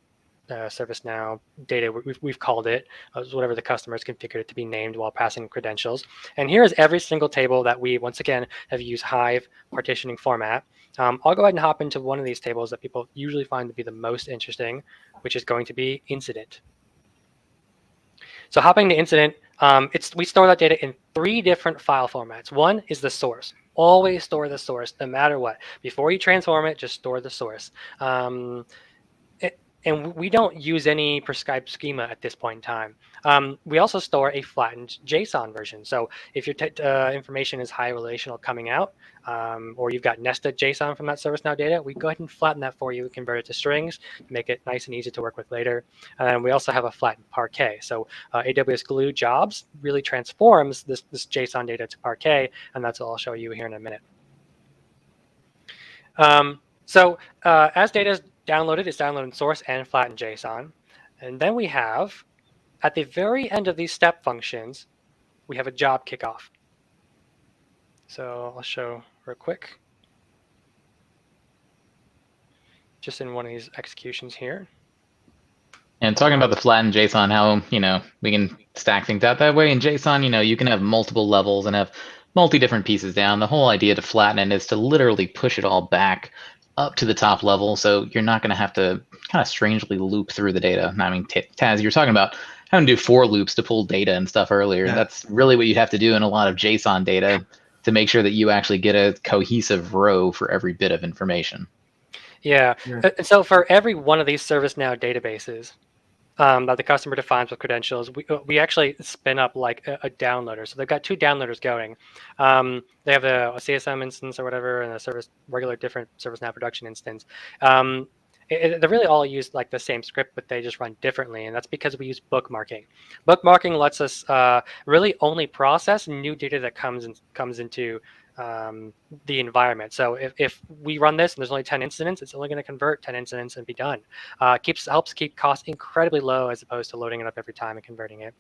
D: ServiceNow data. We've called it whatever the customer has configured it to be named while passing credentials. And here is every single table that we, once again, have used Hive partitioning format. I'll go ahead and hop into one of these tables that people usually find to be the most interesting, which is going to be incident. So hopping to incident, we store that data in 3 different file formats. One is the source. Always store the source, no matter what. Before you transform it, just store the source. And we don't use any prescribed schema at this point in time. We also store a flattened JSON version. So if your information is high relational coming out, or you've got nested JSON from that ServiceNow data, we go ahead and flatten that for you, convert it to strings, make it nice and easy to work with later. And we also have a flattened Parquet. So AWS Glue jobs really transforms this JSON data to Parquet, and that's what I'll show you here in a minute. As data is downloaded, it's downloaded in source and flattened JSON. And then we have, at the very end of these step functions, we have a job kickoff. So I'll show real quick. Just in one of these executions here.
F: And talking about the flattened JSON, how we can stack things out that way in JSON. You can have multiple levels and have different pieces down. The whole idea to flatten it is to literally push it all back up to the top level, so you're not going to have to kind of strangely loop through the data. I mean, Taz, you're talking about having to do for loops to pull data and stuff earlier. Yeah. That's really what you have to do in a lot of JSON data to make sure that you actually get a cohesive row for every bit of information.
D: Yeah. So for every one of these ServiceNow databases that the customer defines with credentials, we actually spin up like a downloader. So they've got 2 downloaders going. They have a CSM instance or whatever, and a regular different ServiceNow production instance. They really all use like the same script, but they just run differently, and that's because we use bookmarking. Bookmarking lets us really only process new data that comes into the environment. So if we run this and there's only 10 incidents, it's only going to convert 10 incidents and be done. Helps keep costs incredibly low as opposed to loading it up every time and converting it.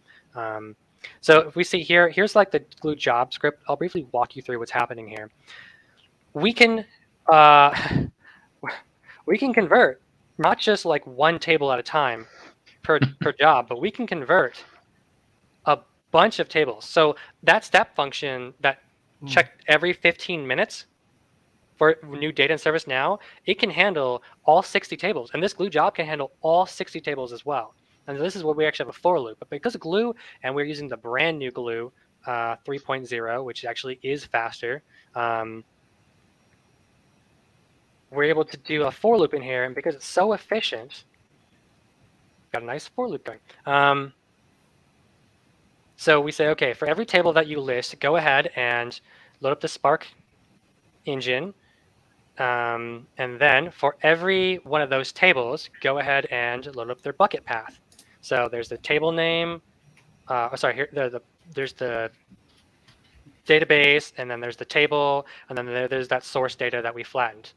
D: So if we see here's like the Glue job script. I'll briefly walk you through what's happening here. We can convert not just like one table at a time per job, but we can convert a bunch of tables. So that step function that checked every 15 minutes for new data in ServiceNow, it can handle all 60 tables. And this Glue job can handle all 60 tables as well. And this is where we actually have a for loop. But because of Glue, and we're using the brand new Glue 3.0, which actually is faster, we're able to do a for loop in here. And because it's so efficient, got a nice for loop going. So we say, okay, for every table that you list, go ahead and load up the Spark engine. And then for every one of those tables, go ahead and load up their bucket path. So there's the table name. There's the database, and then there's the table, and then there's that source data that we flattened.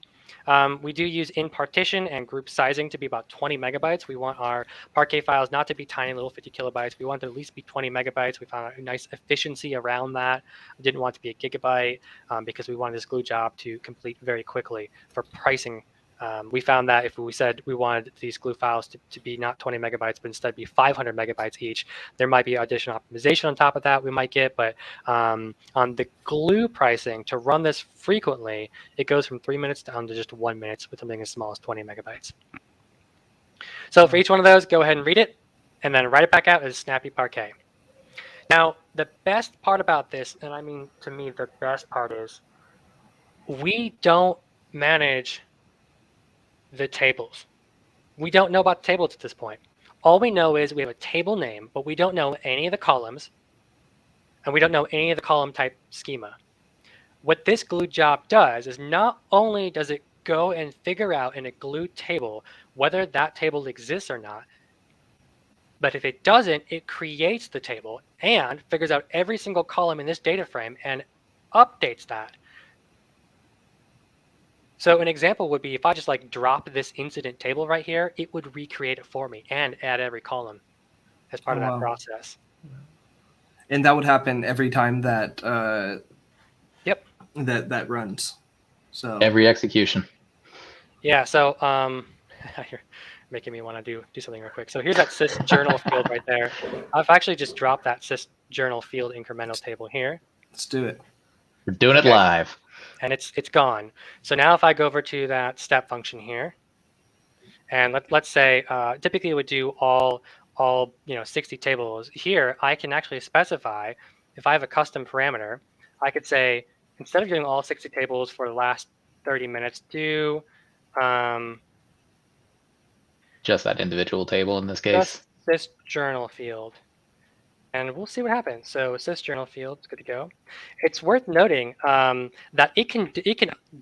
D: We do use in partition and group sizing to be about 20 megabytes. We want our Parquet files not to be tiny little 50 kilobytes. We want them to at least be 20 megabytes. We found a nice efficiency around that. We didn't want it to be a gigabyte because we wanted this glue job to complete very quickly. For pricing, we found that if we said we wanted these glue files to be not 20 megabytes, but instead be 500 megabytes each, there might be additional optimization on top of that we might get. But on the glue pricing, to run this frequently, it goes from 3 minutes down to just 1 minute with something as small as 20 megabytes. So for each one of those, go ahead and read it, and then write it back out as snappy Parquet. Now, the best part about this, and I mean, to me, the best part is we don't manage the tables. We don't know about the tables at this point. All we know is we have a table name, but we don't know any of the columns, and we don't know any of the column type schema. What this glue job does is not only does it go and figure out in a glue table whether that table exists or not, but if it doesn't, it creates the table and figures out every single column in this data frame and updates that. So an example would be if I just like drop this incident table right here, it would recreate it for me and add every column as part of that process.
A: And that would happen every time that
D: Yep.
A: that runs. So
F: every execution.
D: Yeah. So you're making me want to do something real quick. So here's that sys journal field right there. I've actually just dropped that sys journal field incremental table here.
A: Let's do it.
F: We're doing it live.
D: And it's gone. So now if I go over to that step function here, and let's say typically it would do all 60 tables. Here I can actually specify, if I have a custom parameter, I could say instead of doing all 60 tables for the last 30 minutes, do
F: just that individual table in this case.
D: Just this journal field. And we'll see what happens. So it's this journal field. It's good to go. It's worth noting that it can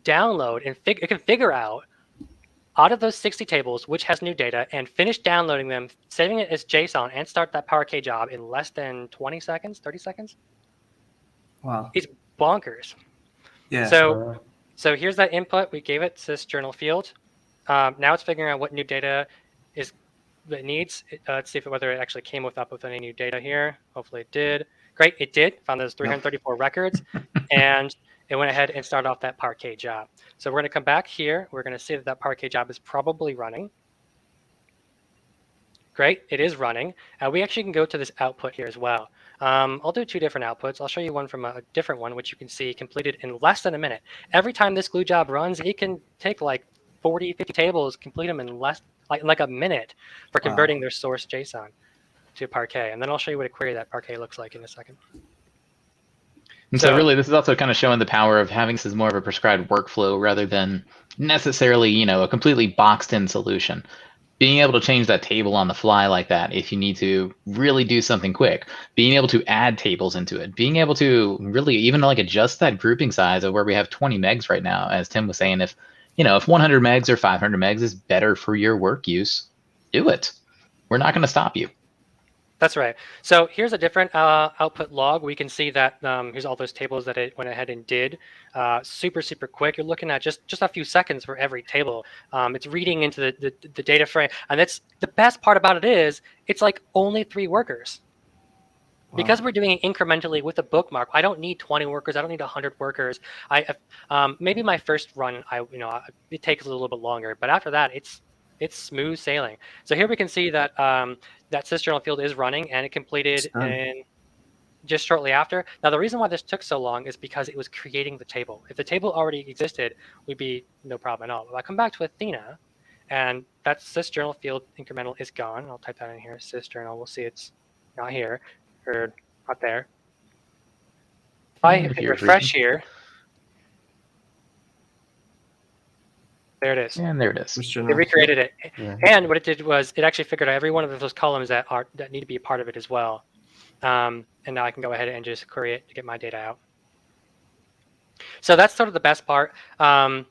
D: download and it can figure out of those 60 tables which has new data and finish downloading them, saving it as JSON, and start that Parquet job in less than 20 seconds, 30 seconds.
A: Wow.
D: It's bonkers.
A: Yeah.
D: So here's that input. We gave it this journal field. Now it's figuring out what new data it needs. Let's see whether it actually came up with any new data here. Hopefully it did. Great, it did. Found those 334 records, and it went ahead and started off that Parquet job. So we're going to come back here. We're going to see that Parquet job is probably running. Great, it is running. We actually can go to this output here as well. I'll do two different outputs. I'll show you one from a different one, which you can see completed in less than a minute. Every time this glue job runs, it can take like 40, 50 tables, complete them in less like a minute for converting their source JSON to Parquet. And then I'll show you what a query that Parquet looks like in a second.
F: And so really, this is also kind of showing the power of having this as more of a prescribed workflow rather than necessarily, a completely boxed in solution. Being able to change that table on the fly like that if you need to really do something quick, being able to add tables into it, being able to really even like adjust that grouping size of where we have 20 megs right now, as Tim was saying, if 100 megs or 500 megs is better for your work use, do it. We're not going to stop you.
D: That's right. So here's a different output log. We can see that here's all those tables that it went ahead and did super quick. You're looking at just a few seconds for every table. It's reading into the data frame. And that's the best part about it is it's like only 3 workers. Wow. Because we're doing it incrementally with a bookmark, I don't need 20 workers. I don't need 100 workers. Maybe my first run, it takes a little bit longer. But after that, it's smooth sailing. So here we can see that that sysjournal field is running, and it completed in just shortly after. Now, the reason why this took so long is because it was creating the table. If the table already existed, we'd be no problem at all. If I come back to Athena, and that sysjournal field incremental is gone. I'll type that in here, sysjournal. We'll see it's not here, or not there. If I hit refresh here, there it is.
F: And there it is.
D: It recreated it. Yeah. And what it did was it actually figured out every one of those columns that need to be a part of it as well. And now I can go ahead and just query it to get my data out. So that's sort of the best part. Now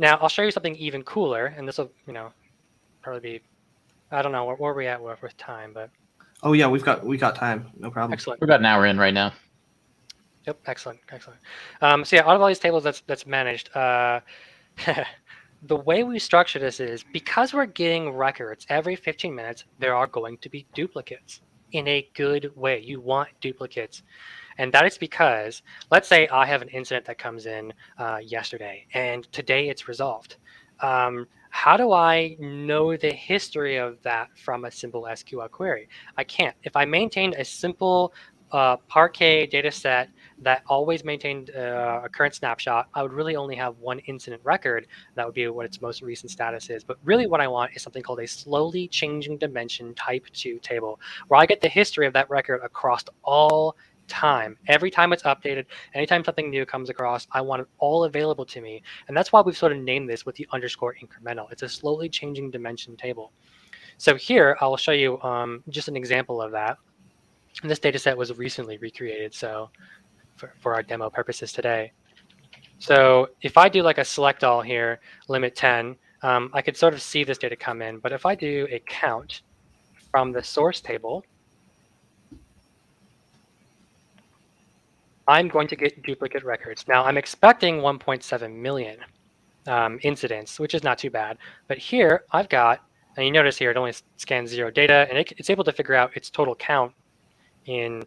D: I'll show you something even cooler, and this will, probably be, I don't know where we at with time, but.
A: Oh yeah, we got time. No problem.
D: Excellent.
F: We're about an hour in right now.
D: Yep. Excellent. So yeah, out of all these tables that's managed, the way we structure this is because we're getting records every 15 minutes, there are going to be duplicates in a good way. You want duplicates. And that is because, let's say I have an incident that comes in yesterday and today it's resolved. How do I know the history of that from a simple SQL query? I can't. If I maintained a simple Parquet data set that always maintained a current snapshot, I would really only have one incident record. That would be what its most recent status is. But really what I want is something called a slowly changing dimension type 2 table, where I get the history of that record across all time. Every time it's updated, anytime something new comes across, I want it all available to me. And that's why we've sort of named this with the underscore incremental. It's a slowly changing dimension table. So here I'll show you just an example of that. And this data set was recently recreated, so for our demo purposes today. So if I do like a select all here, limit 10, I could sort of see this data come in. But if I do a count from the source table, I'm going to get duplicate records. Now I'm expecting 1.7 million incidents, which is not too bad. But here I've got, and you notice here it only scans 0 data, and it's able to figure out its total count in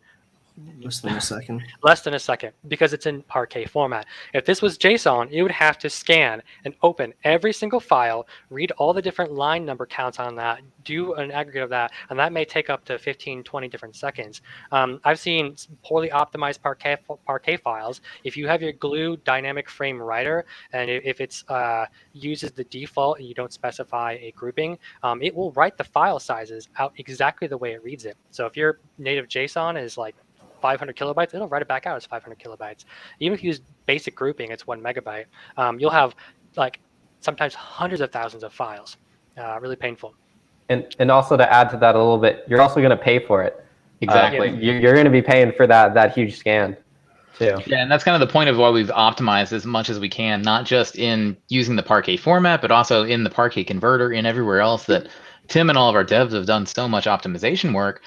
A: Less than a second.
D: less than a second because it's in Parquet format. If this was JSON, it would have to scan and open every single file, read all the different line number counts on that, do an aggregate of that, and that may take up to 15, 20 different seconds. I've seen poorly optimized Parquet files. If you have your glue dynamic frame writer, and if it's uses the default and you don't specify a grouping, it will write the file sizes out exactly the way it reads it. So if your native JSON is like 500 kilobytes, it'll write it back out as 500 kilobytes. Even if you use basic grouping, it's 1 megabyte. You'll have like sometimes hundreds of thousands of files. Really painful.
B: And also to add to that a little bit, you're also going to pay for it.
F: Exactly.
B: You're going to be paying for that huge scan too.
F: Yeah, and that's kind of the point of why we've optimized as much as we can, not just in using the Parquet format, but also in the Parquet converter and everywhere else that Tim and all of our devs have done so much optimization work.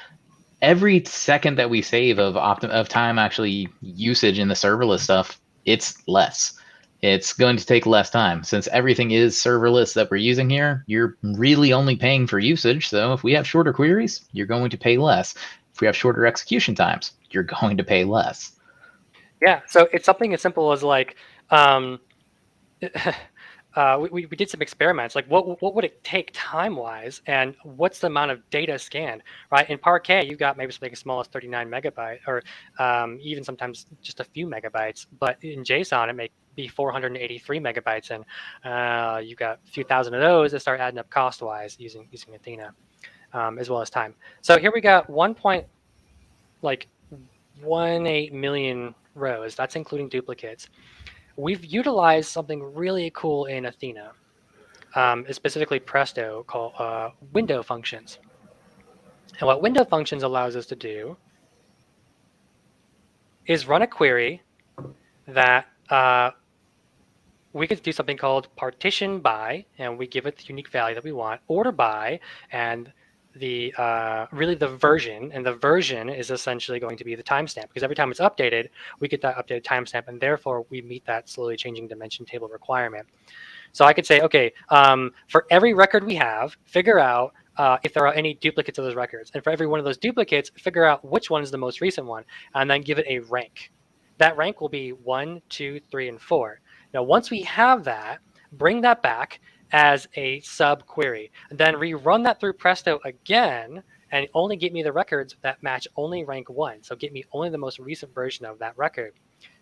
F: Every second that we save of time actually usage in the serverless stuff, it's less. It's going to take less time. Since everything is serverless that we're using here, you're really only paying for usage. So if we have shorter queries, you're going to pay less. If we have shorter execution times, you're going to pay less.
D: Yeah, so it's something as simple as like, we did some experiments, like what would it take time-wise, and what's the amount of data scanned, right? In Parquet, you've got maybe something as small as 39 megabyte, or even sometimes just a few megabytes, but in JSON, it may be 483 megabytes, and you've got a few thousand of those that start adding up cost-wise using Athena, as well as time. So here we got 1.18 million rows. That's including duplicates. We've utilized something really cool in Athena, specifically Presto, called window functions. And what window functions allows us to do is run a query that we could do something called partition by, and we give it the unique value that we want, order by, and the really the version, and the version is essentially going to be the timestamp, because every time it's updated, we get that updated timestamp, and therefore we meet that slowly changing dimension table requirement. So I could say, okay, for every record we have, figure out if there are any duplicates of those records, and for every one of those duplicates, figure out which one is the most recent one, and then give it a rank. That rank will be 1, 2, 3, and 4. Now, once we have that, bring that back as a sub query, and then rerun that through Presto again, and only get me the records that match only rank 1. So get me only the most recent version of that record.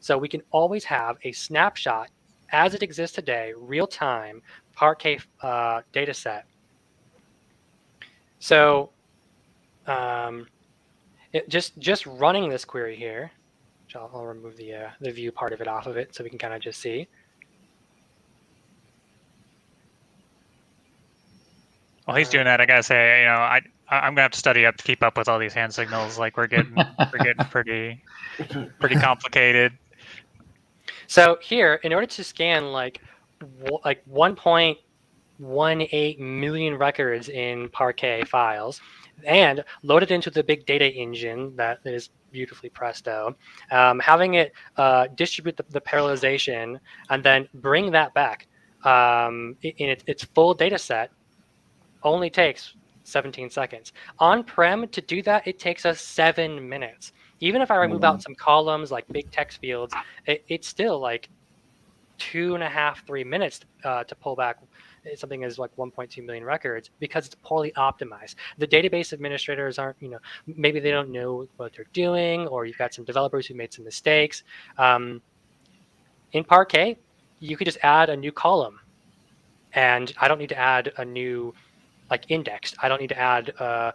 D: So we can always have a snapshot as it exists today, real time Parquet data set. So just running this query here, which I'll remove the view part of it off of it so we can kind of just see.
E: While he's doing that, I gotta say, I'm gonna have to study up to keep up with all these hand signals. Like we're getting pretty complicated.
D: So here, in order to scan like 1.18 million records in Parquet files, and load it into the big data engine that is beautifully Presto, having it distribute the parallelization, and then bring that back. in its full data set only takes 17 seconds. On-prem, to do that, it takes us 7 minutes. Even if I remove out some columns like big text fields, it's still like 2.5, 3 minutes to pull back something as like 1.2 million records because it's poorly optimized. The database administrators aren't, maybe they don't know what they're doing, or you've got some developers who made some mistakes. In Parquet, you could just add a new column, and I don't need to add a new indexed. I don't need to add a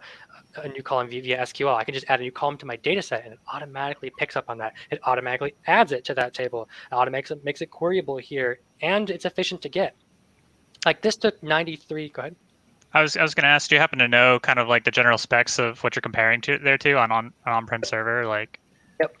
D: new column via SQL. I can just add a new column to my data set, and it automatically picks up on that. It automatically adds it to that table. It automatically makes it queryable here, and it's efficient to get. Like this took 93. Go ahead.
E: I was going to ask, do you happen to know kind of like the general specs of what you're comparing to there to on on-prem server? Like,
D: yep,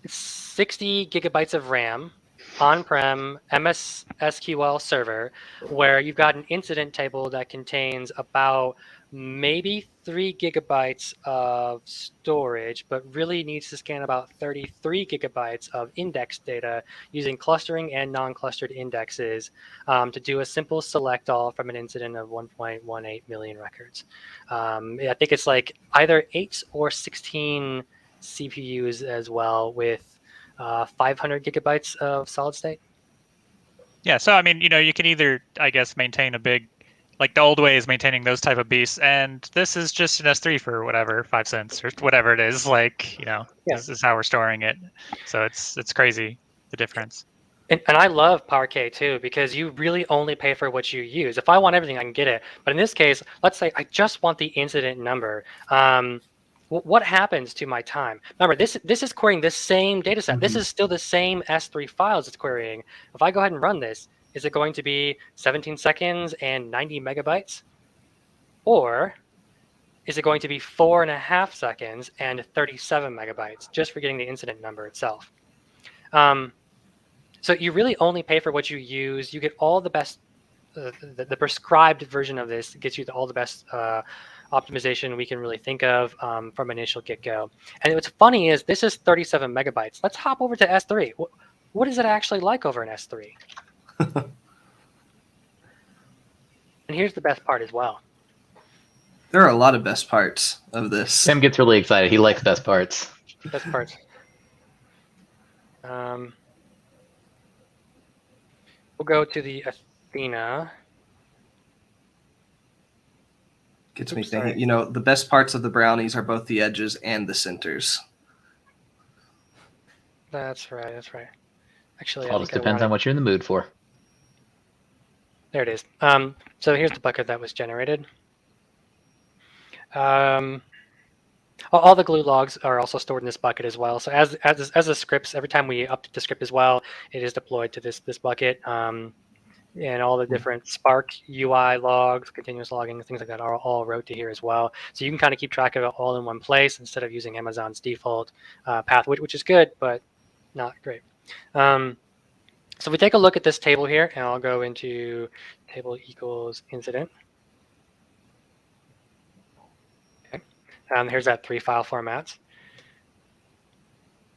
D: 60 gigabytes of RAM. On-prem MS SQL server, where you've got an incident table that contains about maybe 3 gigabytes of storage, but really needs to scan about 33 gigabytes of index data using clustering and non-clustered indexes to do a simple select all from an incident of 1.18 million records. I think it's like either 8 or 16 CPUs as well, with 500 gigabytes of solid state.
E: yeah. So I mean, you can either, I guess, maintain a big, like the old way is maintaining those type of beasts, and this is just an S3 for whatever 5 cents or whatever it is. Like, this is how we're storing it. So it's crazy the difference.
D: And I love Parquet too, because you really only pay for what you use. If I want everything, I can get it. But in this case, let's say I just want the incident number. What happens to my time? Remember, this is querying this same data set. This is still the same S3 files it's querying. If I go ahead and run this, is it going to be 17 seconds and 90 megabytes? Or is it going to be 4.5 seconds and 37 megabytes just for getting the incident number itself? So you really only pay for what you use. You get all the best, the prescribed version of this gets you all the best optimization we can really think of from initial get-go. And what's funny is this is 37 megabytes. Let's hop over to S3. What is it actually like over in S3? And here's the best part as well.
A: There are a lot of best parts of this.
F: Tim gets really excited. He likes best parts.
D: Best parts. We'll go to the Athena.
A: Gets me thinking, the best parts of the brownies are both the edges and the centers.
D: That's right. Actually,
F: All just depends on what you're in the mood for.
D: There it is. So here's the bucket that was generated. All the glue logs are also stored in this bucket as well. So as the scripts, every time we update the script as well, it is deployed to this bucket. And all the different Spark UI logs, continuous logging, things like that are all wrote to here as well. So you can kind of keep track of it all in one place instead of using Amazon's default path, which is good, but not great. So we take a look at this table here, and I'll go into table equals incident. Okay. Here's that 3 file formats.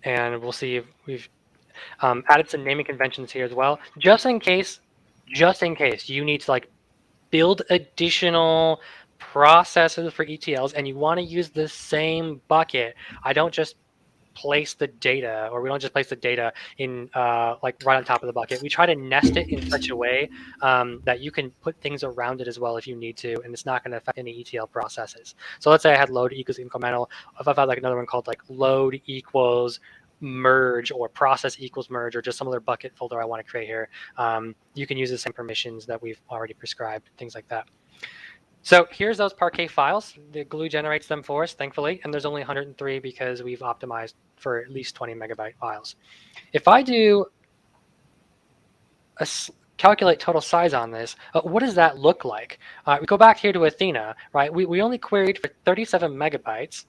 D: And we'll see if we've added some naming conventions here as well, just in case you need to build additional processes for ETLs and you want to use the same bucket. I don't just place the data, or we don't just place the data in right on top of the bucket. We try to nest it in such a way that you can put things around it as well if you need to, and it's not going to affect any ETL processes. So let's say I had load equals incremental. If I've had another one called load equals merge, or process equals merge, or just some other bucket folder I want to create here, you can use the same permissions that we've already prescribed, things like that. So here's those Parquet files. The glue generates them for us, thankfully, and there's only 103 because we've optimized for at least 20 megabyte files. If I do calculate total size on this, what does that look like? We go back here to Athena, right? We only queried for 37 megabytes.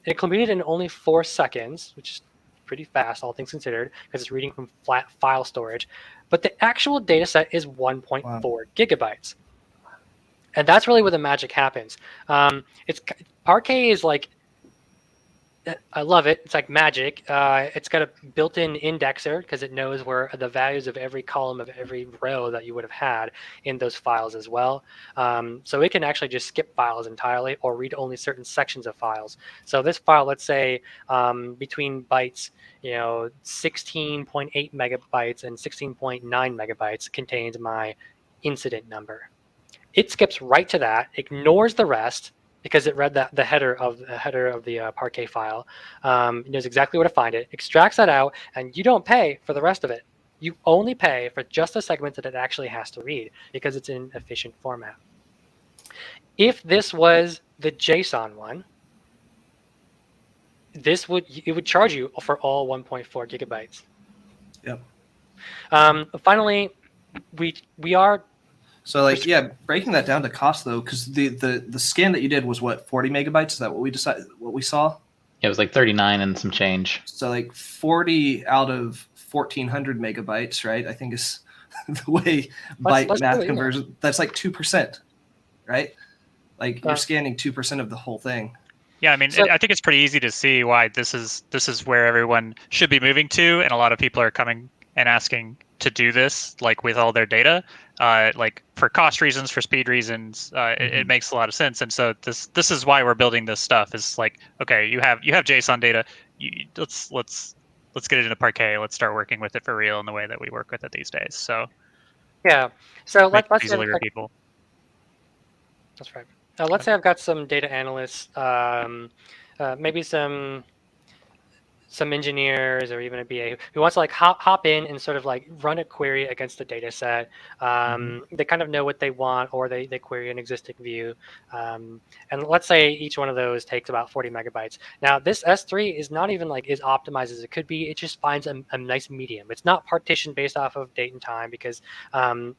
D: It completed in only 4 seconds, which is pretty fast, all things considered, because it's reading from flat file storage. But the actual data set is 1.4 gigabytes. And that's really where the magic happens. Parquet is I love it. It's like magic. It's got a built-in indexer because it knows where the values of every column of every row that you would have had in those files as well. So it can actually just skip files entirely or read only certain sections of files. So this file, let's say between bytes, 16.8 megabytes and 16.9 megabytes contains my incident number. It skips right to that, ignores the rest because it read the header of the Parquet file. It knows exactly where to find it, extracts that out, and you don't pay for the rest of it. You only pay for just the segments that it actually has to read because it's in efficient format. If this was the JSON one, it would charge you for all 1.4 gigabytes.
A: Yep.
D: Finally, we are.
A: So breaking that down to cost though, because the scan that you did was what, 40 megabytes? Is that what we saw?
F: It was like 39 and some change.
A: So like 40 out of 1400 megabytes, right? I think is the way byte math conversion. Yeah. That's like 2%, right? Like you're scanning 2% of the whole thing.
E: Yeah, I mean, I think it's pretty easy to see why this is where everyone should be moving to, and a lot of people are coming and asking to do this, like with all their data, like for cost reasons, for speed reasons. It makes a lot of sense, and so this is why we're building this stuff. Is like, okay, you have JSON data. Let's get it into Parquet. Let's start working with it for real in the way that we work with it these days. So
D: yeah, so let's
E: easily repeatable.
D: That's right. Let's say I've got some data analysts, maybe some engineers or even a BA who wants to like hop in and sort of like run a query against the data set. They kind of know what they want, or they query an existing view. And let's say each one of those takes about 40 megabytes. Now this S3 is not even like as optimized as it could be. It just finds a nice medium. It's not partitioned based off of date and time because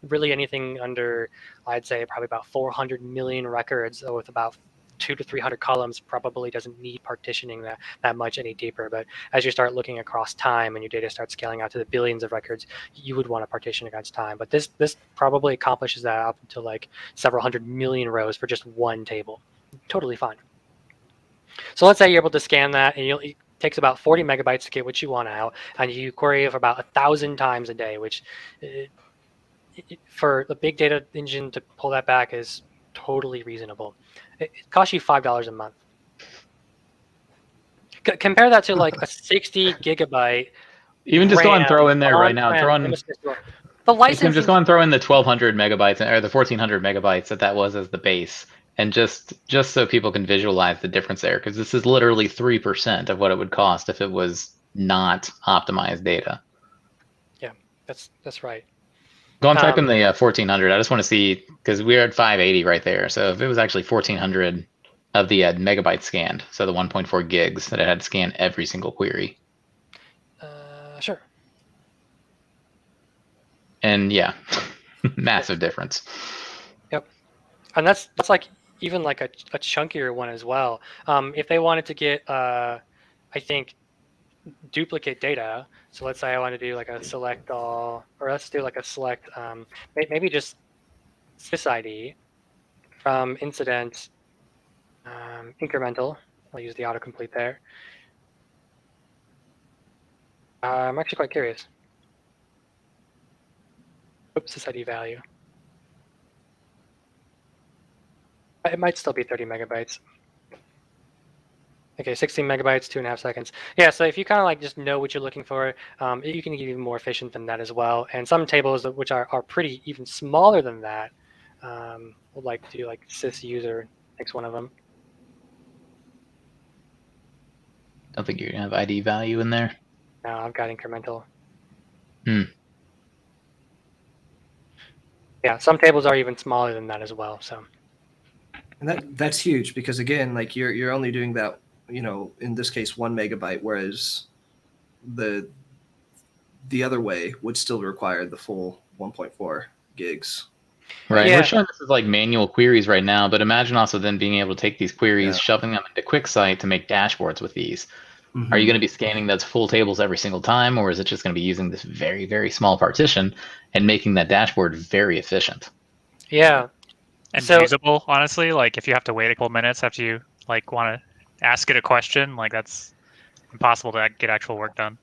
D: really anything under, I'd say probably about 400 million records with about 200 to 300 columns probably doesn't need partitioning that much any deeper. But as you start looking across time and your data starts scaling out to the billions of records, you would want to partition against time. But this probably accomplishes that up to like several hundred million rows for just one table. Totally fine. So let's say you're able to scan that, and it takes about 40 megabytes to get what you want out, and you query it for about 1,000 times a day, which for the big data engine to pull that back is totally reasonable. It costs you $5 a month. Compare that to like a 60 gigabyte.
F: Even just go and throw in there right now.
D: The license.
F: Just go and throw in the 1,200 megabytes or the 1,400 megabytes that was as the base, and just so people can visualize the difference there, because this is literally 3% of what it would cost if it was not optimized data.
D: Yeah, that's right.
F: Go and type in the 1,400. I just want to see, because we're at 580 right there. So if it was actually 1,400 of the megabyte scanned, so the 1.4 gigs that it had scanned every single query.
D: Sure.
F: And yeah, massive difference.
D: Yep. And that's like even like a chunkier one as well. If they wanted to get, I think, duplicate data. So let's say I want to do like a select all, or let's do like a select, maybe just sysid from incident incremental. I'll use the autocomplete there. I'm actually quite curious. Oops, sysid value. It might still be 30 megabytes. Okay, 16 megabytes, 2.5 seconds. Yeah, so if you kind of like just know what you're looking for, you can get even more efficient than that as well. And some tables which are pretty even smaller than that, would like to do like sys user next one of them.
F: I don't think you're gonna have ID value in there.
D: No, I've got incremental. Yeah, some tables are even smaller than that as well. So.
A: And that's huge because again, like you're only doing that, in this case 1 megabyte, whereas the other way would still require the full 1.4 gigs.
F: Right. Yeah. We're showing this as like manual queries right now, but imagine also then being able to take these queries, shoving them into QuickSight to make dashboards with these. Are you going to be scanning those full tables every single time, or is it just going to be using this very, very small partition and making that dashboard very efficient?
D: Yeah.
E: And usable, honestly, like if you have to wait a couple minutes after you like want to ask it a question, like that's impossible to get actual work done.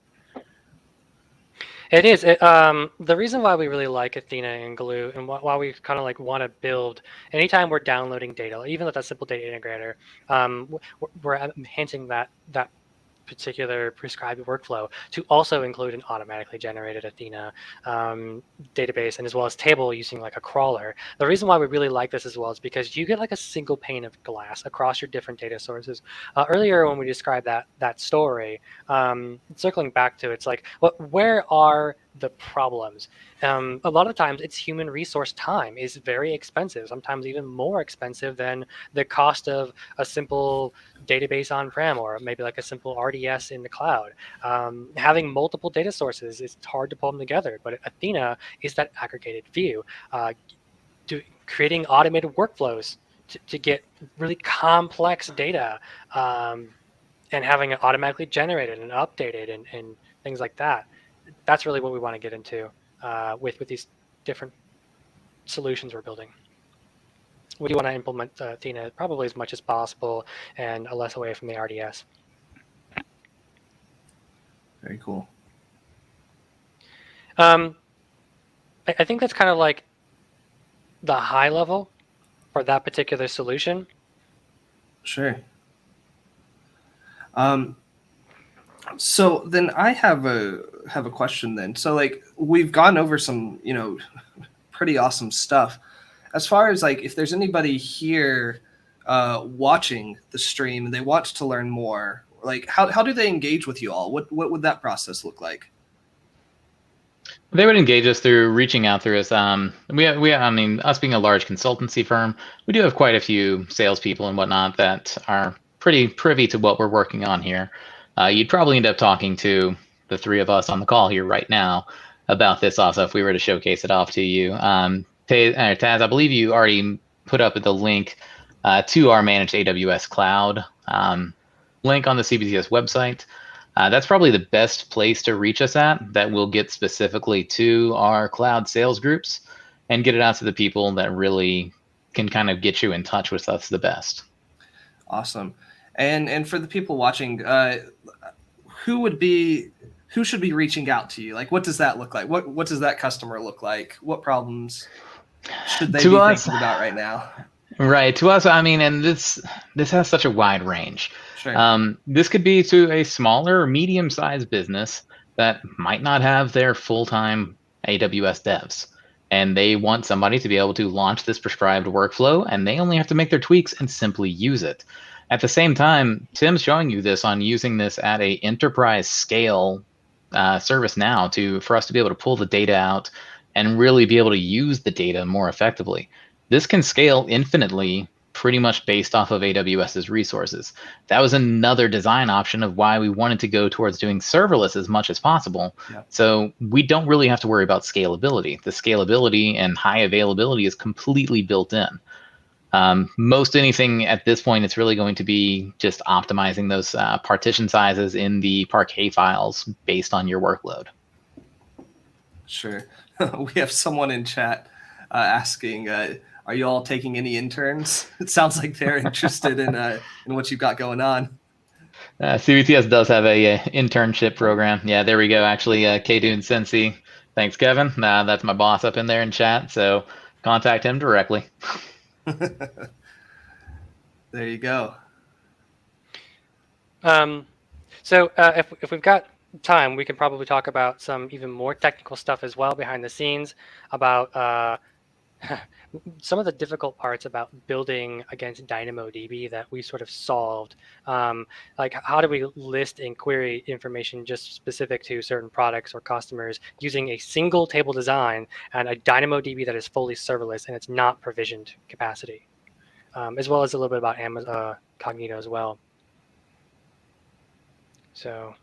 D: It is. The reason why we really like Athena and Glue, and why we kind of like want to build anytime we're downloading data, even with a simple data integrator, we're enhancing that particular prescribed workflow to also include an automatically generated Athena database, and as well as table using like a crawler. The reason why we really like this as well is because you get like a single pane of glass across your different data sources. Earlier when we described that story, circling back to it's like, where are the problems? A lot of times it's human resource time is very expensive, sometimes even more expensive than the cost of a simple database on-prem or maybe like a simple RDS in the cloud. Having multiple data sources, it's hard to pull them together, but Athena is that aggregated view. Creating automated workflows to get really complex data and having it automatically generated and updated and things like that. That's really what we want to get into with these different solutions we're building. We do want to implement Athena probably as much as possible and less away from the RDS.
A: Very cool.
D: I think that's kind of like the high level for that particular solution.
A: Sure. So then I have a question then. So like we've gone over some, pretty awesome stuff. As far as like if there's anybody here watching the stream and they want to learn more, like how do they engage with you all? What would that process look like?
F: They would engage us through reaching out through us. I mean, us being a large consultancy firm, we do have quite a few salespeople and whatnot that are pretty privy to what we're working on here. You'd probably end up talking to the three of us on the call here right now about this also if we were to showcase it off to you. Taz, I believe you already put up the link to our managed AWS cloud link on the CBTS website. That's probably the best place to reach us at. That will get specifically to our cloud sales groups and get it out to the people that really can kind of get you in touch with us the best.
A: Awesome. And for the people watching, who should be reaching out to you? Like, what does that look like? What does that customer look like? What problems should they be thinking about right now?
F: Right. To us, I mean, and this has such a wide range.
A: Sure.
F: This could be to a smaller or medium-sized business that might not have their full-time AWS devs, and they want somebody to be able to launch this prescribed workflow, and they only have to make their tweaks and simply use it. At the same time, Tim's showing you this on using this at a enterprise scale service now for us to be able to pull the data out and really be able to use the data more effectively. This can scale infinitely pretty much based off of AWS's resources. That was another design option of why we wanted to go towards doing serverless as much as possible.
A: Yeah.
F: So we don't really have to worry about scalability. The scalability and high availability is completely built in. Most anything at this point, it's really going to be just optimizing those partition sizes in the Parquet files based on your workload.
A: Sure. We have someone in chat asking, are you all taking any interns? It sounds like they're interested in what you've got going on.
F: CBTS does have a internship program. Yeah, there we go. Actually, K-Dune Sensi. Thanks, Kevin. That's my boss up in there in chat. So contact him directly.
A: There you go.
D: So if we've got time, we can probably talk about some even more technical stuff as well behind the scenes about some of the difficult parts about building against DynamoDB that we sort of solved. Like how do we list and query information just specific to certain products or customers using a single table design and a DynamoDB that is fully serverless and it's not provisioned capacity, as well as a little bit about Amazon Cognito as well. So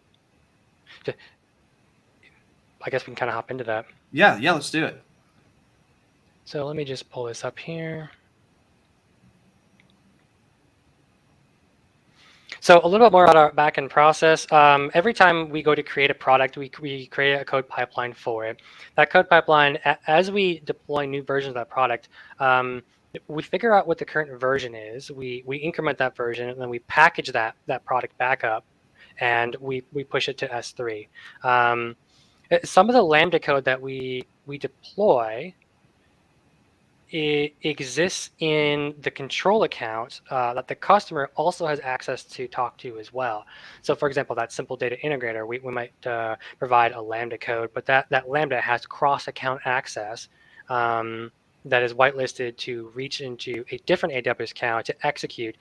D: I guess we can kind of hop into that.
A: Yeah, let's do it.
D: So let me just pull this up here. So a little bit more about our backend process. Every time we go to create a product, we create a code pipeline for it. That code pipeline, as we deploy new versions of that product, we figure out what the current version is. We increment that version, and then we package that product back up, and we push it to S3. Some of the Lambda code that we deploy, it exists in the control account that the customer also has access to talk to as well. So for example, that simple data integrator, we might provide a Lambda code, but that Lambda has cross-account access that is whitelisted to reach into a different AWS account to execute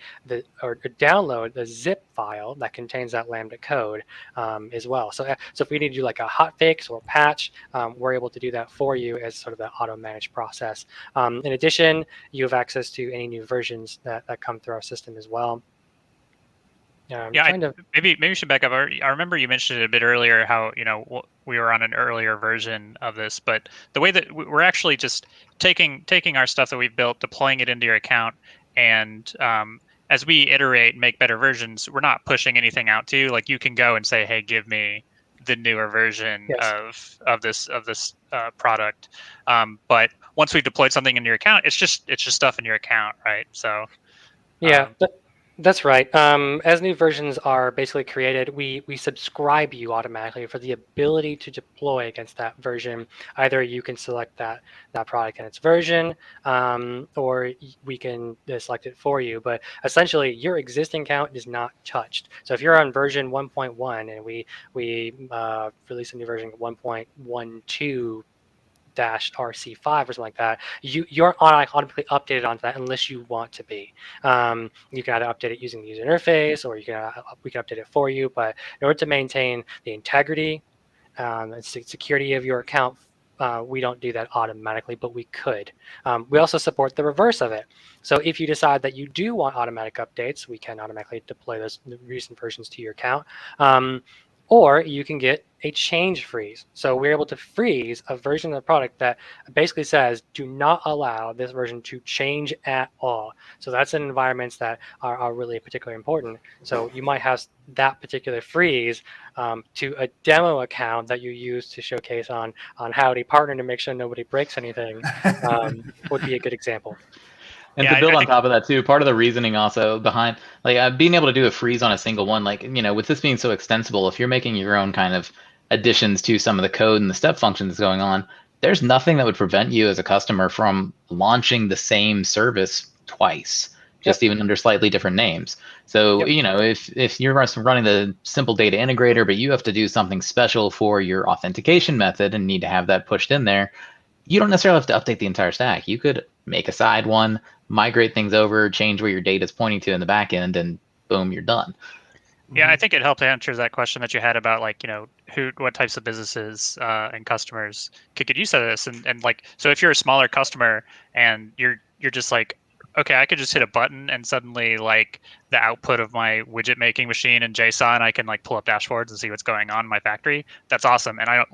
D: or download the zip file that contains that Lambda code as well. So if we need to do like a hotfix or patch, we're able to do that for you as sort of the auto-managed process. In addition, you have access to any new versions that come through our system as well.
E: Maybe we should back up. I remember you mentioned it a bit earlier how we were on an earlier version of this, but the way that we're actually just taking our stuff that we've built, deploying it into your account, and as we iterate, make better versions, we're not pushing anything out to you. Like you can go and say, "Hey, give me the newer version of this product." But once we've deployed something in your account, it's just stuff in your account, right? So
D: yeah. That's right. As new versions are basically created, we subscribe you automatically for the ability to deploy against that version. Either you can select that product and its version, or we can select it for you. But essentially, your existing account is not touched. So if you're on version 1.1 and we release a new version 1.12 -RC5 or something like that, you're automatically updated onto that unless you want to be. You can either update it using the user interface, or we can update it for you. But in order to maintain the integrity and security of your account, we don't do that automatically, but we could. We also support the reverse of it. So if you decide that you do want automatic updates, we can automatically deploy those recent versions to your account. Or you can get a change freeze. So we're able to freeze a version of the product that basically says, do not allow this version to change at all. So that's in environments that are really particularly important. So you might have that particular freeze to a demo account that you use to showcase on Howdy Partner to make sure nobody breaks anything would be a good example.
F: And to build on top of that too, part of the reasoning also behind being able to do a freeze on a single one, with this being so extensible, if you're making your own kind of additions to some of the code and the step functions going on, there's nothing that would prevent you as a customer from launching the same service twice, just even under slightly different names. So, if you're running the simple data integrator, but you have to do something special for your authentication method and need to have that pushed in there, you don't necessarily have to update the entire stack. You could make a side one, migrate things over, change where your data is pointing to in the back end, and boom, you're done.
E: Yeah, I think it helped answer that question that you had about what types of businesses and customers could use of this, and so if you're a smaller customer and you're just like, okay, I could just hit a button and suddenly the output of my widget making machine in JSON, I can pull up dashboards and see what's going on in my factory. That's awesome, and I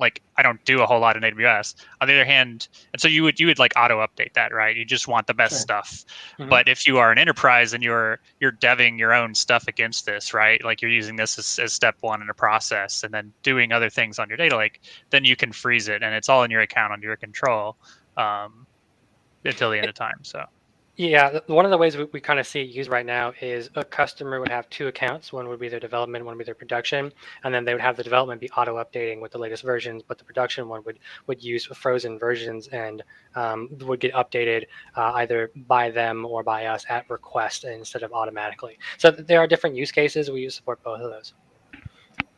E: don't do a whole lot in AWS. On the other hand, and so you would auto update that, right? You just want the best stuff. Mm-hmm. But if you are an enterprise and you're deving your own stuff against this, right? Like you're using this as step one in a process, and then doing other things on your data lake, then you can freeze it, and it's all in your account under your control until the end of time. So.
D: Yeah, one of the ways we kind of see it used right now is a customer would have two accounts. One would be their development, one would be their production, and then they would have the development be auto updating with the latest versions, but the production one would use frozen versions and would get updated either by them or by us at request instead of automatically. So there are different use cases. We support both of those.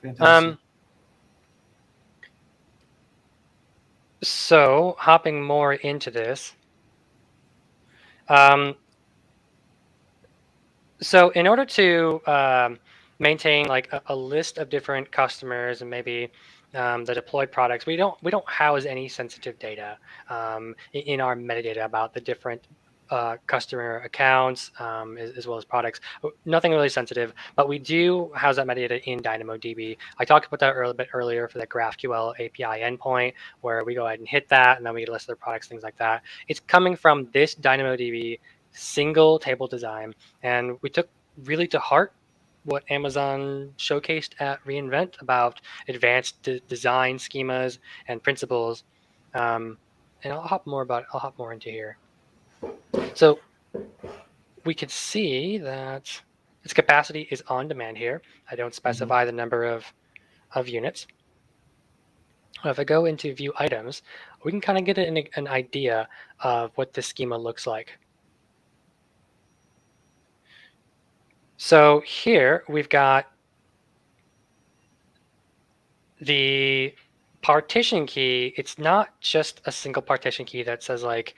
A: Fantastic.
D: So hopping more into this. So in order to maintain a list of different customers and maybe the deployed products, we don't house any sensitive data in our metadata about the different customer accounts as well as products. Nothing really sensitive, but we do house that metadata in DynamoDB. I talked about that a little bit earlier for the GraphQL API endpoint, where we go ahead and hit that, and then we list their products, things like that. It's coming from this DynamoDB single table design, and we took really to heart what Amazon showcased at reInvent about advanced design schemas and principles. And I'll hop more into here. So we can see that its capacity is on demand here. I don't specify the number of units. If I go into view items, we can kind of get an idea of what this schema looks like. So here we've got the partition key. It's not just a single partition key that says like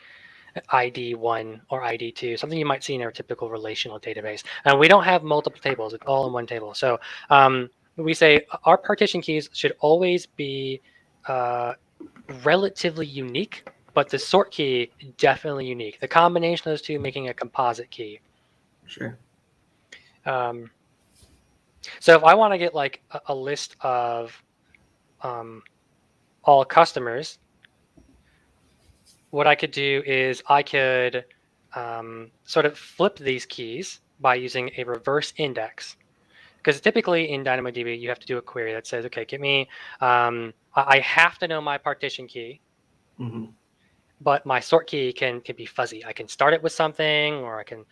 D: ID1 or ID2, something you might see in our typical relational database. And we don't have multiple tables, it's all in one table. So we say our partition keys should always be relatively unique, but the sort key definitely unique. The combination of those two making a composite key.
A: Sure.
D: So if I want to get like a list of all customers, what I could do is I could sort of flip these keys by using a reverse index. Because typically in DynamoDB, you have to do a query that says, okay, give me, I have to know my partition key, but my sort key can be fuzzy. I can start it with something, or I can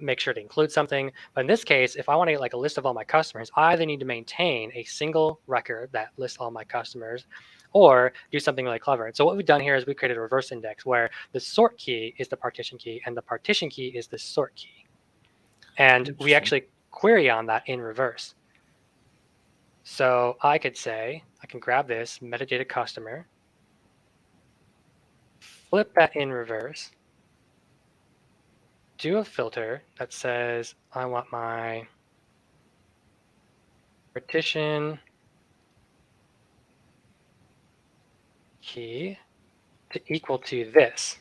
D: make sure to include something. But in this case, if I want to get like a list of all my customers, I either need to maintain a single record that lists all my customers, or do something really clever. And so what we've done here is we created a reverse index where the sort key is the partition key and the partition key is the sort key. And we actually query on that in reverse. So I could say, I can grab this metadata customer, flip that in reverse, do a filter that says, I want my partition key to equal to this,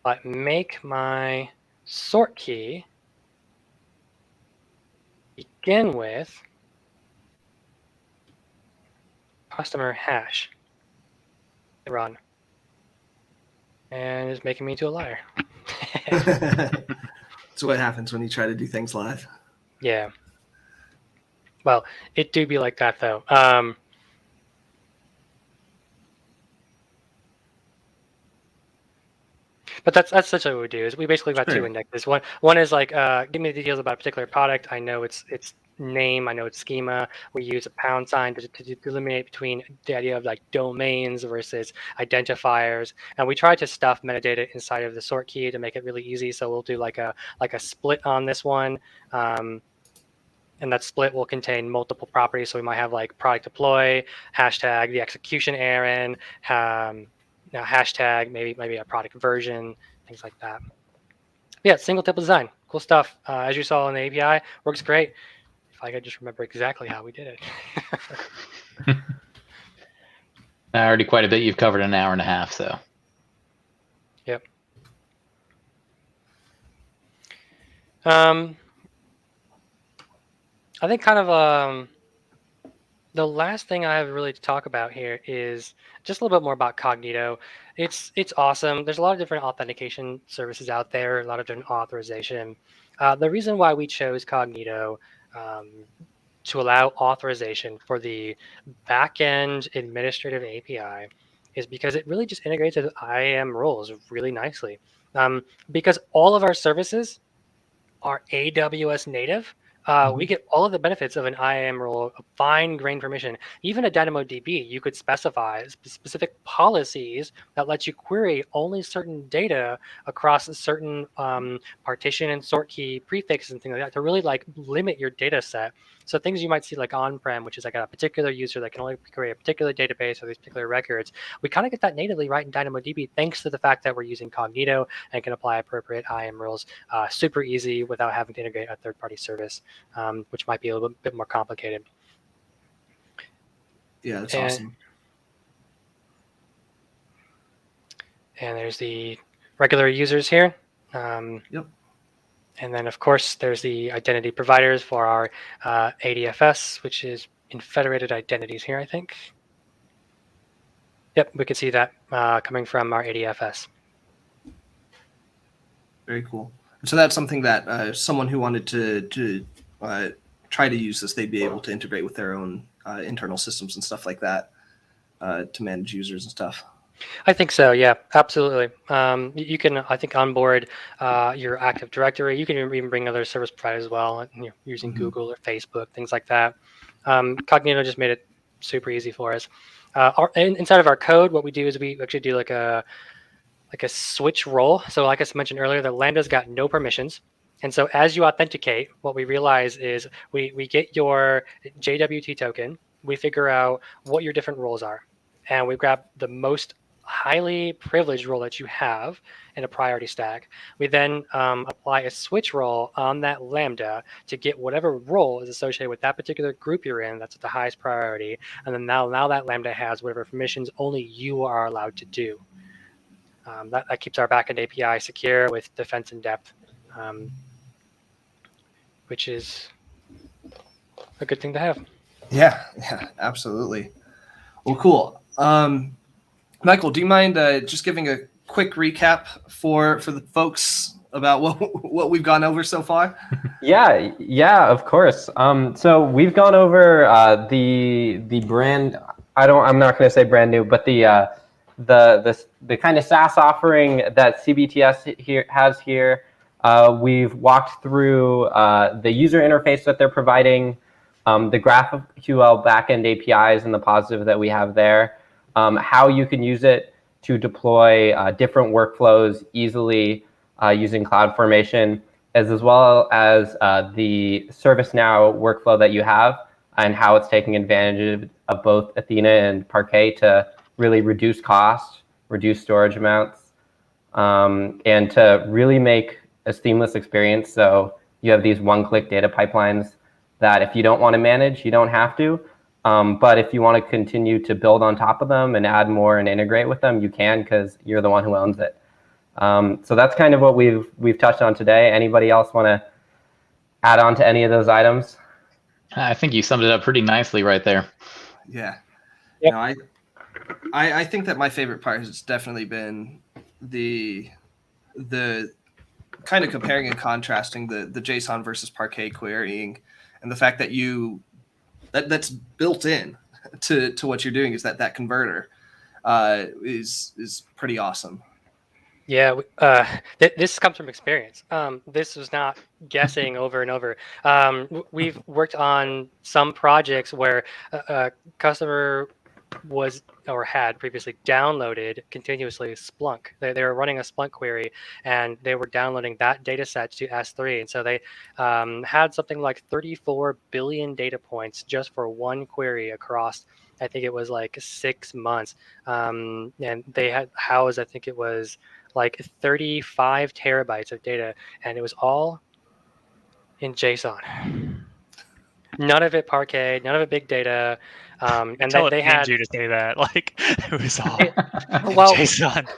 D: but make my sort key begin with customer hash. Run. And it's making me into a liar.
A: That's what happens when you try to do things live.
D: Yeah. Well, it do be like that though. But that's essentially what we do. Is we basically got two indexes. One is like, give me the details about a particular product. I know its name. I know its schema. We use a pound sign to delineate between the idea of like domains versus identifiers. And we try to stuff metadata inside of the sort key to make it really easy. So we'll do like a split on this one. And that split will contain multiple properties. So we might have like product deploy, hashtag the execution errand, now hashtag maybe a product version, things like that. Yeah, single tip design, cool stuff. As you saw in the API, works great. If I could just remember exactly how we did it.
F: Already quite a bit. You've covered an hour and a half, so.
D: Yep. I think kind of the last thing I have really to talk about here is just a little bit more about Cognito. It's awesome. There's a lot of different authentication services out there, a lot of different authorization. The reason why we chose Cognito to allow authorization for the backend administrative API is because it really just integrates with IAM roles really nicely. Because all of our services are AWS native, we get all of the benefits of an IAM role, a fine-grained permission. Even a DynamoDB, you could specify specific policies that let you query only certain data across a certain partition and sort key prefixes and things like that to really like limit your data set. So things you might see like on-prem, which is like a particular user that can only query a particular database or these particular records, we kind of get that natively right in DynamoDB thanks to the fact that we're using Cognito and can apply appropriate IAM rules super easy without having to integrate a third-party service, which might be a little bit more complicated.
A: Yeah, that's awesome.
D: And there's the regular users here.
A: Yep.
D: And then, of course, there's the identity providers for our ADFS, which is in federated identities here, I think. Yep, we can see that coming from our ADFS.
A: Very cool. So that's something that someone who wanted to try to use this, they'd be able to integrate with their own internal systems and stuff like that to manage users and stuff.
D: I think so. Yeah, absolutely. You can, I think, onboard your Active Directory. You can even bring other service providers as well, using Google or Facebook, things like that. Cognito just made it super easy for us. Inside of our code, what we do is we actually do like a switch role. So like I mentioned earlier, the Lambda's got no permissions. And so as you authenticate, what we realize is we get your JWT token, we figure out what your different roles are, and we grab the most highly privileged role that you have in a priority stack. We then apply a switch role on that Lambda to get whatever role is associated with that particular group you're in that's at the highest priority. And then now that Lambda has whatever permissions only you are allowed to do. That keeps our backend API secure with defense in depth, which is a good thing to have.
A: Yeah, absolutely. Well, cool. Michael, do you mind just giving a quick recap for the folks about what we've gone over so far?
B: Yeah, of course. So we've gone over the brand. I'm not going to say brand new, but the kind of SaaS offering that CBTS has here. We've walked through the user interface that they're providing, the GraphQL backend APIs and the positive that we have there, how you can use it to deploy different workflows easily using CloudFormation, as well as the ServiceNow workflow that you have and how it's taking advantage of both Athena and Parquet to really reduce costs, reduce storage amounts, and to really make a seamless experience. So you have these one-click data pipelines that if you don't want to manage, you don't have to. But if you want to continue to build on top of them and add more and integrate with them, you can, because you're the one who owns it. So that's kind of what we've touched on today. Anybody else want to add on to any of those items?
F: I think you summed it up pretty nicely right there.
A: Yeah.
D: Yep.
A: No, I think that my favorite part has definitely been the kind of comparing and contrasting the JSON versus Parquet querying, and the fact that that's built in to what you're doing is that converter is pretty awesome.
D: Yeah, this comes from experience. This was not guessing over and over. We've worked on some projects where a customer was or had previously downloaded continuously Splunk. They were running a Splunk query, and they were downloading that data set to S3. And so they had something like 34 billion data points just for one query across, I think it was like 6 months. And they had housed, I think it was like 35 terabytes of data, and it was all in JSON. None of it Parquet, none of it big data. And they had
E: you to say that, like, it was all
D: well,
E: JSON.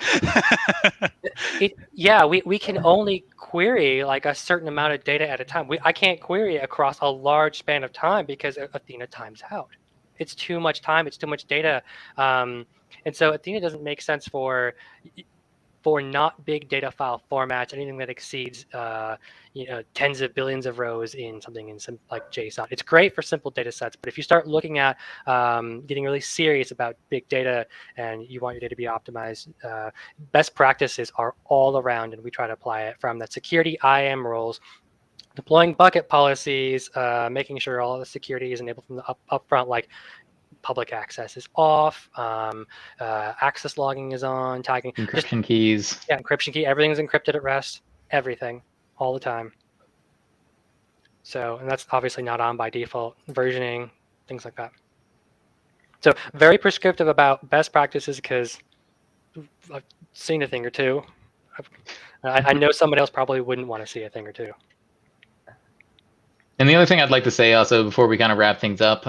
D: we can only query like a certain amount of data at a time. I can't query across a large span of time because Athena times out. It's too much time. It's too much data. And so Athena doesn't make sense for not big data file formats, anything that exceeds tens of billions of rows in something in some like JSON. It's great for simple data sets, but if you start looking at getting really serious about big data and you want your data to be optimized, best practices are all around, and we try to apply it from that security IAM roles, deploying bucket policies, making sure all the security is enabled from the upfront, like public access is off, access logging is on, tagging,
F: Encryption keys.
D: Yeah, encryption key. Everything's encrypted at rest. Everything, all the time. So, and that's obviously not on by default. Versioning, things like that. So, very prescriptive about best practices because I've seen a thing or two. I know somebody else probably wouldn't want to see a thing or two.
F: And the other thing I'd like to say also before we kind of wrap things up,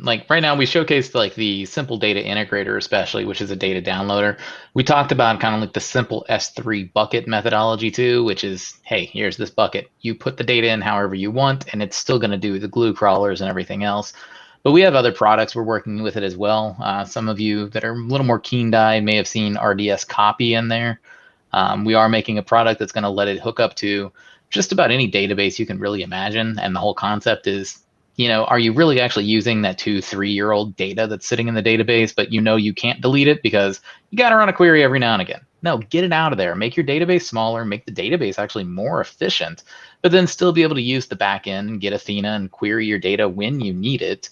F: like right now we showcased like the simple data integrator, especially, which is a data downloader. We talked about kind of like the simple S3 bucket methodology too, which is, hey, here's this bucket. You put the data in however you want, and it's still going to do the glue crawlers and everything else. But we have other products we're working with it as well. Some of you that are a little more keen-eyed may have seen RDS copy in there. We are making a product that's going to let it hook up to just about any database you can really imagine. And the whole concept is are you really actually using that 2-3-year-old data that's sitting in the database, but you can't delete it because you got to run a query every now and again? No, get it out of there. Make your database smaller, make the database actually more efficient, but then still be able to use the backend and get Athena and query your data when you need it.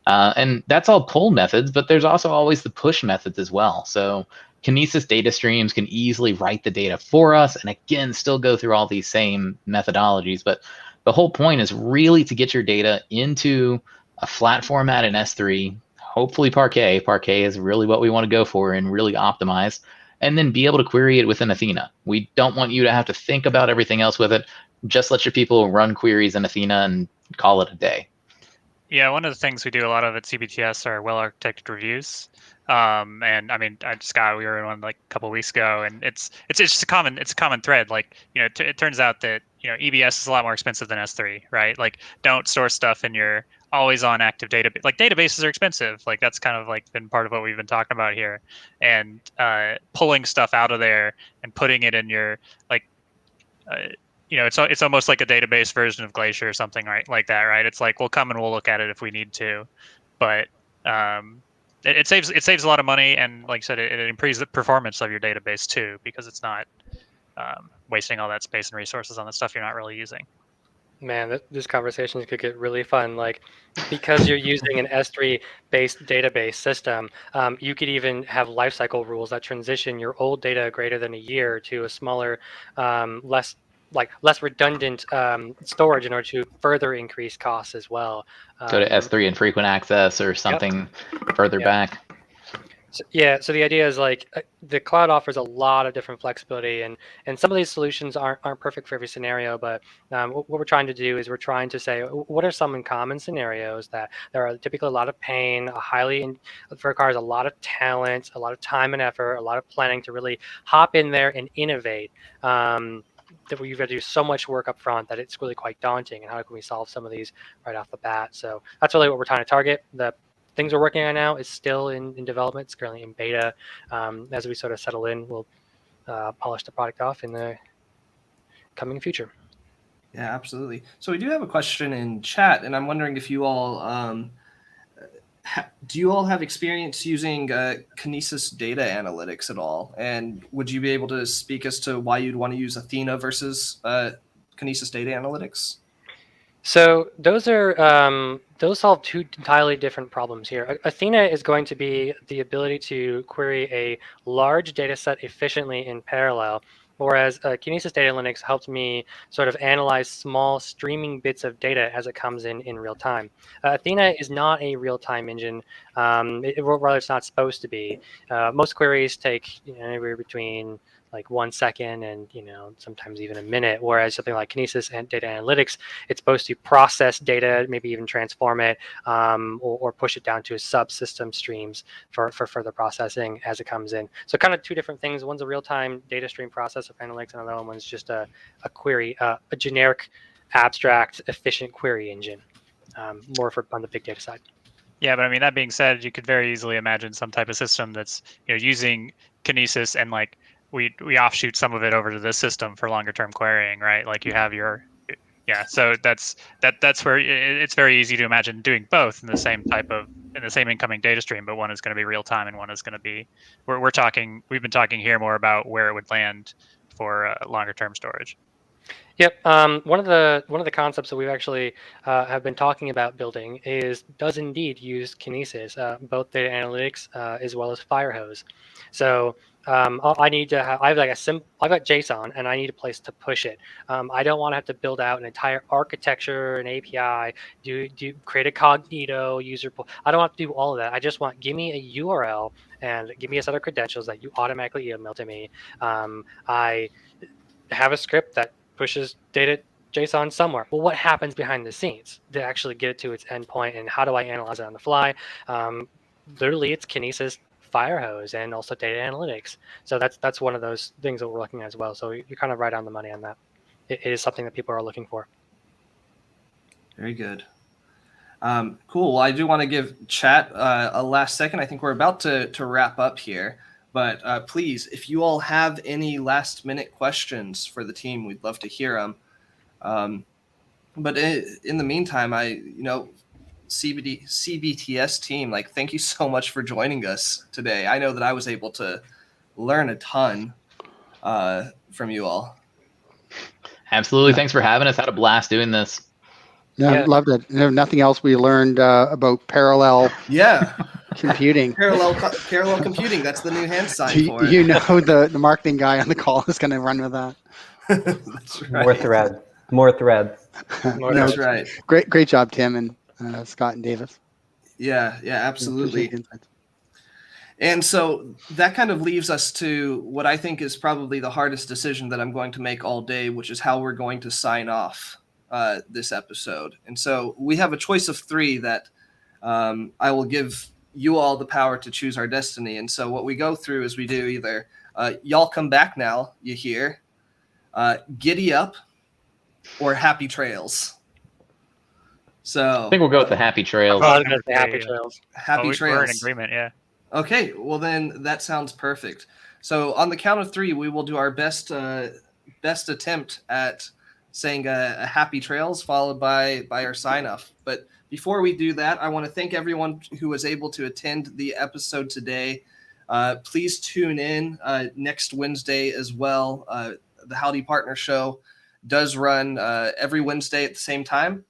F: And that's all pull methods, but there's also always the push methods as well. So Kinesis data streams can easily write the data for us and again, still go through all these same methodologies. But the whole point is really to get your data into a flat format in S3, hopefully Parquet. Parquet is really what we want to go for and really optimize, and then be able to query it within Athena. We don't want you to have to think about everything else with it. Just let your people run queries in Athena and call it a day.
E: Yeah, one of the things we do a lot of at CBTS are well-architected reviews. And I mean, Scott, we were in one like a couple of weeks ago, and it's just a common thread. Like, it turns out that EBS is a lot more expensive than S3, right? Like, don't store stuff in your always on active database. Like, databases are expensive. Like, that's kind of like been part of what we've been talking about here. And pulling stuff out of there and putting it in your like it's almost like a database version of Glacier or something, right? Like that, right? It's like we'll come and we'll look at it if we need to, but it saves a lot of money, and like I said, it improves the performance of your database too, because it's not wasting all that space and resources on the stuff you're not really using.
D: Man, this conversation could get really fun. Like, because you're using an S3 based database system, you could even have lifecycle rules that transition your old data greater than a year to a smaller, less redundant storage in order to further increase costs as well.
F: Go to S3 and frequent access or something further back.
D: So the idea is like the cloud offers a lot of different flexibility, and some of these solutions aren't perfect for every scenario. But what we're trying to do is we're trying to say what are some common scenarios that there are typically a lot of pain, requires a lot of talent, a lot of time and effort, a lot of planning to really hop in there and innovate. That we've got to do so much work up front that it's really quite daunting. And how can we solve some of these right off the bat? So that's really what we're trying to target. The things we're working on now is still in development. It's currently in beta. As we sort of settle in, we'll polish the product off in the coming future.
A: Yeah, absolutely. So we do have a question in chat, and I'm wondering if you all do you all have experience using Kinesis data analytics at all? And would you be able to speak as to why you'd want to use Athena versus Kinesis data analytics?
D: So those solve two entirely different problems here. Athena is going to be the ability to query a large data set efficiently in parallel, whereas Kinesis Data Analytics helps me sort of analyze small streaming bits of data as it comes in real time. Athena is not a real-time engine. Rather, it's not supposed to be. Most queries take anywhere between like 1 second and sometimes even a minute, whereas something like Kinesis and data analytics, it's supposed to process data, maybe even transform it, or push it down to subsystem streams for further processing as it comes in. So kind of two different things. One's a real-time data stream process of analytics, and another one's just a query, a generic, abstract, efficient query engine, more for on the big data side.
E: Yeah, but I mean, that being said, you could very easily imagine some type of system that's using Kinesis, and like we offshoot some of it over to this system for longer term querying, right? Like you have your so that's where it's very easy to imagine doing both in the same incoming data stream, but one is going to be real time and one is going to be we've been talking here more about where it would land for longer term storage.
D: Yep. One of the concepts that we've actually have been talking about building does indeed use Kinesis, both data analytics as well as Firehose. So I need to have I've got JSON and I need a place to push it. I don't want to have to build out an entire architecture, an API, create a cognito user pool. I don't have to do all of that. I just want give me a URL and give me a set of credentials that you automatically email to me. I have a script that pushes data JSON somewhere. Well, what happens behind the scenes to actually get it to its endpoint, and how do I analyze it on the fly? Literally, it's Kinesis, Firehose, and also data analytics. So that's one of those things that we're looking at as well. So you're kind of right on the money on that. It is something that people are looking for.
A: Very good. Cool. Well, I do want to give chat a last second. I think we're about to wrap up here. But please, if you all have any last-minute questions for the team, we'd love to hear them. But in the meantime, CBTS team, like, thank you so much for joining us today. I know that I was able to learn a ton from you all.
F: Absolutely.
C: Yeah.
F: Thanks for having us. Had a blast doing this.
C: Yeah,
D: Yeah.
C: loved it. If nothing else, we learned about parallel
A: Yeah,
C: computing.
A: parallel computing. That's the new hand sign for it.
C: You know, the marketing guy on the call is going to run with that.
A: That's right.
B: More threads. More threads.
D: More
C: No,
A: That's right.
C: great job, Tim and Scott and Davis.
A: Yeah,
C: Appreciate
A: absolutely.
C: the insights.
A: And so that kind of leaves us to what I think is probably the hardest decision that I'm going to make all day, which is how we're going to sign off this episode. And so we have a choice of 3 that I will give you all the power to choose our destiny. And so what we go through is we do either y'all come back now, you hear, giddy up, or happy trails. So
F: I think we'll go with the happy trails.
D: Oh, I was
E: Number
D: gonna say happy
E: three,
D: trails.
A: happy
E: We're in
A: trails.
E: agreement. Yeah.
A: Okay, well then that sounds perfect. So on the count of 3, we will do our best attempt at saying a happy trails, followed by our sign off. But before we do that, I want to thank everyone who was able to attend the episode today. Please tune in next Wednesday as well. The Howdy Partner Show does run every Wednesday at the same time.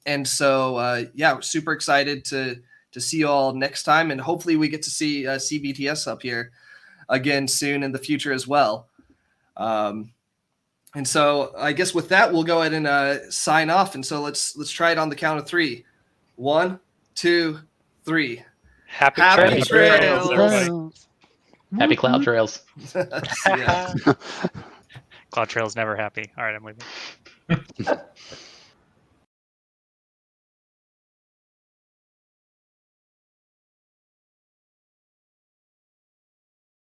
A: And so, yeah, we're super excited to see you all next time. And hopefully we get to see CBTS up here again soon in the future as well. And so I guess with that, we'll go ahead and sign off. And so let's try it on the count of 3. 1, 2, 3.
D: Happy
A: Happy
D: trails.
A: trails.
F: Happy cloud trails.
A: Yeah.
E: Cloud Trail's never happy. All right, I'm leaving.